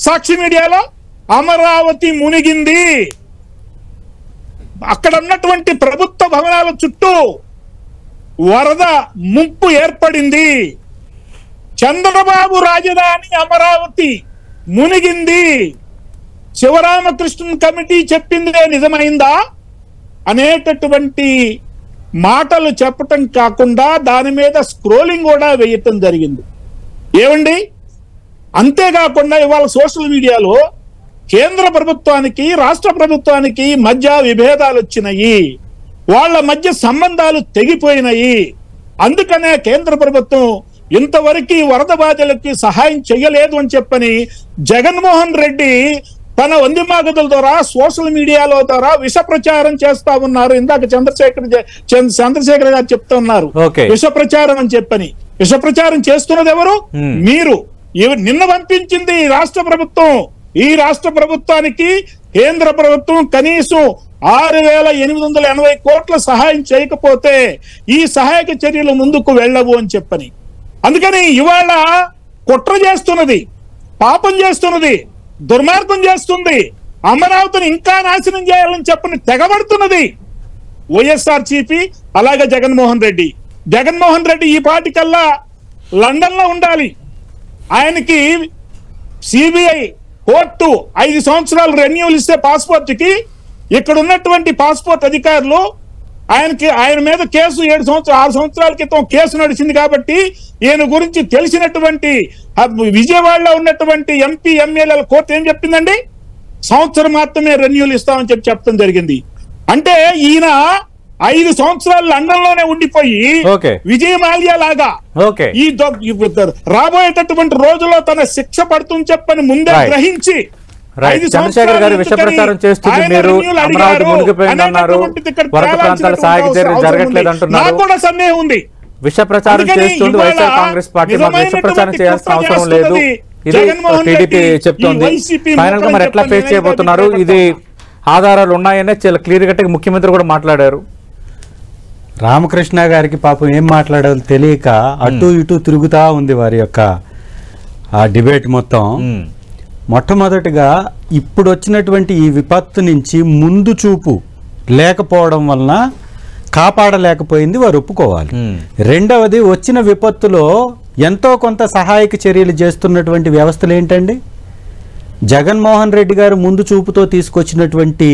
సాక్షి మీడియాలో? అమరావతి మునిగింది, అక్కడ ఉన్నటువంటి ప్రభుత్వ భవనాల చుట్టూ వరద ముంపు ఏర్పడింది, చంద్రబాబు రాజధాని అమరావతి మునిగింది, శివరామకృష్ణన్ కమిటీ చెప్పిందే నిజమైందా అనేటటువంటి మాటలు చెప్పటం కాకుండా దాని మీద స్క్రోలింగ్ కూడా వేయటం జరిగింది. ఏమండి, అంతేకాకుండా ఇవాళ సోషల్ మీడియాలో కేంద్ర ప్రభుత్వానికి, రాష్ట్ర ప్రభుత్వానికి మధ్య విభేదాలు వచ్చినాయి, వాళ్ళ మధ్య సంబంధాలు తెగిపోయినాయి. అందుకనే కేంద్ర ప్రభుత్వం ఇంతవరకు వరద బాధితులకి సహాయం చేయలేదు అని చెప్పని జగన్మోహన్ రెడ్డి తన వందిమాగదుల ద్వారా, సోషల్ మీడియాలో ద్వారా విష ప్రచారం చేస్తా ఉన్నారు. ఇందాక చంద్రశేఖర్ గారు చెప్తా ఉన్నారు విష ప్రచారం అని చెప్పని. విష ప్రచారం చేస్తున్నది ఎవరు? మీరు. నిన్న పంపించింది రాష్ట్ర ప్రభుత్వం ఈ రాష్ట్ర ప్రభుత్వానికి కేంద్ర ప్రభుత్వం కనీసం 6,880 కోట్ల సహాయం చేయకపోతే ఈ సహాయక చర్యలు ముందుకు వెళ్ళవు అని చెప్పని. అందుకని ఇవాళ కుట్ర చేస్తున్నది, పాపం చేస్తున్నది, దుర్మార్గం చేస్తుంది, అమరావతిని ఇంకా నాశనం చేయాలని చెప్పని తెగబడుతున్నది వైఎస్ఆర్సీపీ, అలాగే జగన్మోహన్ రెడ్డి. జగన్మోహన్ రెడ్డి ఈ పాటికల్లా లండన్ లో ఉండాలి. ఆయనకి సిబిఐ కోర్టు 5 సంవత్సరాలు రెన్యూల్ ఇస్తే పాస్పోర్ట్ కి, ఇక్కడ ఉన్నటువంటి పాస్పోర్ట్ అధికారులు ఆయన మీద కేసు 6 సంవత్సరాల క్రితం కేసు నడిచింది కాబట్టి ఈయన గురించి తెలిసినటువంటి విజయవాడలో ఉన్నటువంటి ఎంపీ ఎమ్మెల్యేల కోర్టు ఏం చెప్పిందండి, సంవత్సరం మాత్రమే రెన్యూల్ ఇస్తామని చెప్పడం జరిగింది. అంటే ఈయన 5 సంవత్సరాలు లండన్ లోనే ఉండిపోయి విజయ మాల్యా లాగా ఈ రాబోయేటటువంటి రోజుల్లో తన శిక్ష పడుతుంది చెప్పని ముందే గ్రహించి చంద్రశేఖర్ గారు విష ప్రచారం చేస్తుంది, మీరు అమరావతి మునిగిపోయిందన్నారు, వరద ప్రాంతాల సహాయక చర్యలు జరగట్లేదు అంటున్నారు. నాకు కూడా సందేహం ఉంది. విష ప్రచారం చేస్తుంది వైఎస్ఆర్ కాంగ్రెస్ పార్టీ, విష ప్రచారం చేయాల్సిన అవసరం లేదు, ఇది టీడీపీ చెప్తోంది. ఫైనల్ గా మరి ఎట్లా ఫేస్ చేయబోతున్నారు? ఇది ఆధారాలు ఉన్నాయనే చాలా క్లియర్ గా ముఖ్యమంత్రి కూడా మాట్లాడారు. రామకృష్ణ గారికి పాపం ఏం మాట్లాడాలో తెలియక అటు ఇటు తిరుగుతా ఉంది వారి యొక్క ఆ డిబేట్ మొత్తం. మొట్టమొదటిగా ఇప్పుడు వచ్చినటువంటి ఈ విపత్తు నుంచి ముందు చూపు లేకపోవడం వలన కాపాడలేకపోయింది వారు ఒప్పుకోవాలి. రెండవది, వచ్చిన విపత్తులో ఎంతో కొంత సహాయక చర్యలు చేస్తున్నటువంటి వ్యవస్థలు ఏంటండి? జగన్మోహన్ రెడ్డి గారు ముందు చూపుతో తీసుకొచ్చినటువంటి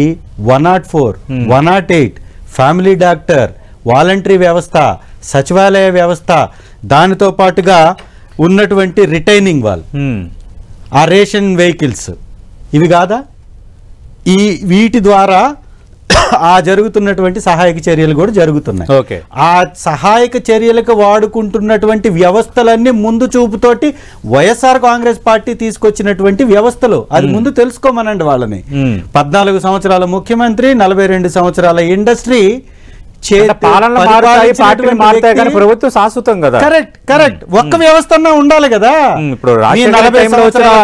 104, 108, ఫ్యామిలీ డాక్టర్, వాలంటరీ వ్యవస్థ, సచివాలయ వ్యవస్థ, దానితో పాటుగా ఉన్నటువంటి రిటైనింగ్ వాల్, ఆ రేషన్ వెహికల్స్, ఇవి కాదా? వీటి ద్వారా ఆ జరుగుతున్నటువంటి సహాయక చర్యలు కూడా జరుగుతున్నాయి. ఆ సహాయక చర్యలకు వాడుకుంటున్నటువంటి వ్యవస్థలన్నీ ముందు చూపుతోటి వైఎస్ఆర్ కాంగ్రెస్ పార్టీ తీసుకొచ్చినటువంటి వ్యవస్థలు. అది ముందు తెలుసుకోమనండి వాళ్ళని. 14 సంవత్సరాల ముఖ్యమంత్రి, 42 సంవత్సరాల ఇండస్ట్రీ, ప్రభుత్వం శాశ్వతం కదా. కరెక్ట్. ఒక్క వ్యవస్థ ఉండాలి కదా. ఇప్పుడు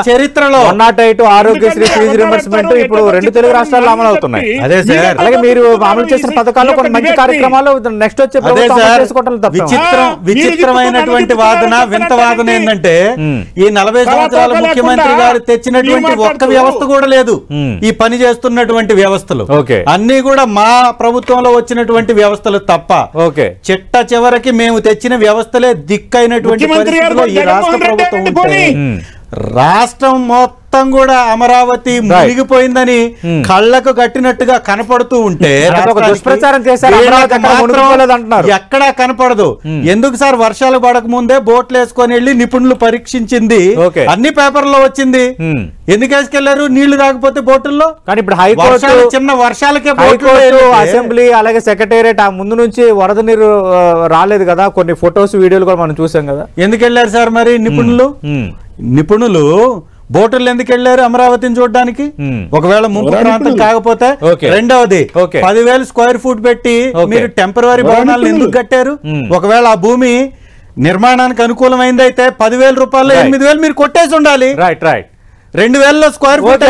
చరిత్రలో 108 ఆరోగ్యశ్రీ ఫీజు రింబర్స్మెంట్ ఇప్పుడు 2 తెలుగు రాష్ట్రాల్లో అమలు అవుతున్నాయి. అదే సార్, అలాగే మీరు అమలు చేసిన పథకాల్లో కొన్ని మంచి కార్యక్రమాలు నెక్స్ట్ వచ్చే విచిత్రమైనటువంటి వాదన, వింత వాదన ఏంటంటే ఈ 40 సంవత్సరాల ముఖ్యమంత్రి గారు తెచ్చినటువంటి ఒక్క వ్యవస్థ కూడా లేదు. ఈ పని చేస్తున్నటువంటి వ్యవస్థలు అన్ని కూడా మా ప్రభుత్వంలో వచ్చినటువంటి వ్యవస్థలు తప్ప చిట్ట చివరికి మేము తెచ్చిన వ్యవస్థలే దిక్కైనటువంటి పరిస్థితుల్లో ఈ రాష్ట్ర ప్రభుత్వం ఉంటే రాష్ట్రం మొత్తం కూడా అమరావతి మునిగిపోయిందని కళ్ళకు కట్టినట్టుగా కనపడుతూ ఉంటే దుష్ప్రచారం చేశారు, ఎక్కడా కనపడదు. ఎందుకు సార్? వర్షాలు పడక ముందే బోట్లు వేసుకొని వెళ్ళి నిపుణులు పరీక్షించింది, అన్ని పేపర్లో వచ్చింది. ఎందుకు వేసుకెళ్లారు? నీళ్లు రాకపోతే బోటుల్లో. కానీ ఇప్పుడు హైకోర్టు చిన్న వర్షాలకే అసెంబ్లీ అలాగే సెక్రటేరియట్ ఆ ముందు నుంచి వరద నీరు రాలేదు కదా, కొన్ని ఫొటోస్ వీడియోలు కూడా మనం చూసాం కదా. ఎందుకు వెళ్ళారు సార్ మరి నిపుణులు బోటులు ఎందుకు వెళ్ళారు అమరావతిని చూడడానికి? ఒకవేళ ముంపు ప్రాంతం కాకపోతే. రెండవది, 10,000 స్క్వేర్ ఫీట్ పెట్టి మీరు టెంపరరీ భవనాలను ఎందుకు కట్టారు? ఒకవేళ ఆ భూమి నిర్మాణానికి అనుకూలమైంది అయితే 10,000 రూపాయలు 8,000 మీరు కొట్టేసి ఉండాలి. 2,000 స్క్వేర్ ఫీట్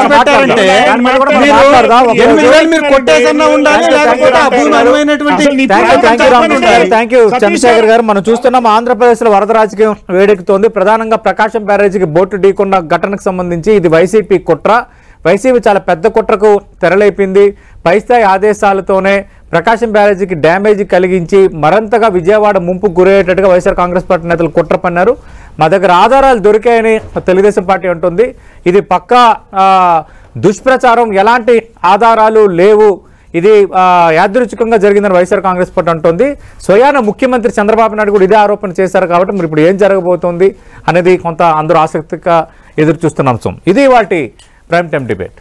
పెట్టారంటే 8,000 మీరు కొట్టేసన్నా ఉండాలి, లేకపోతే ఆ భూమి అనువైనటువంటి. చంద్రశేఖర్ గారు, మనం చూస్తున్నాం ఆంధ్రప్రదేశ్ లో వరద రాజకీయం వేడెక్కుతోంది. ప్రధానంగా ప్రకాశం బ్యారేజీకి బోటు ఢీకొన్న ఘటనకు సంబంధించి ఇది వైసీపీ కుట్ర. వైసీపీ చాలా పెద్ద కుట్రకు తెరలేపింది. పైస్థాయి ఆదేశాలతోనే ప్రకాశం బ్యారేజీకి డ్యామేజ్ కలిగించి మరింతగా విజయవాడ ముంపు గురయ్యేటట్టుగా వైఎస్ఆర్ కాంగ్రెస్ పార్టీ నేతలు కుట్ర పన్నారు. మా దగ్గర ఆధారాలు దొరికాయని తెలుగుదేశం పార్టీ అంటుంది. ఇది పక్కా దుష్ప్రచారం, ఎలాంటి ఆధారాలు లేవు, ఇది యాదృచ్ఛికంగా జరిగిందని వైఎస్ఆర్ కాంగ్రెస్ పార్టీ అంటుంది. స్వయాన ముఖ్యమంత్రి చంద్రబాబు నాయుడు కూడా ఇదే ఆరోపణ చేశారు. కాబట్టి మరి ఇప్పుడు ఏం జరగబోతోంది అనేది కొంత అందరూ ఆసక్తిగా ఎదురు చూస్తున్న అంశం. ఇది వాటి ప్రైమ్ టైం డిబేట్.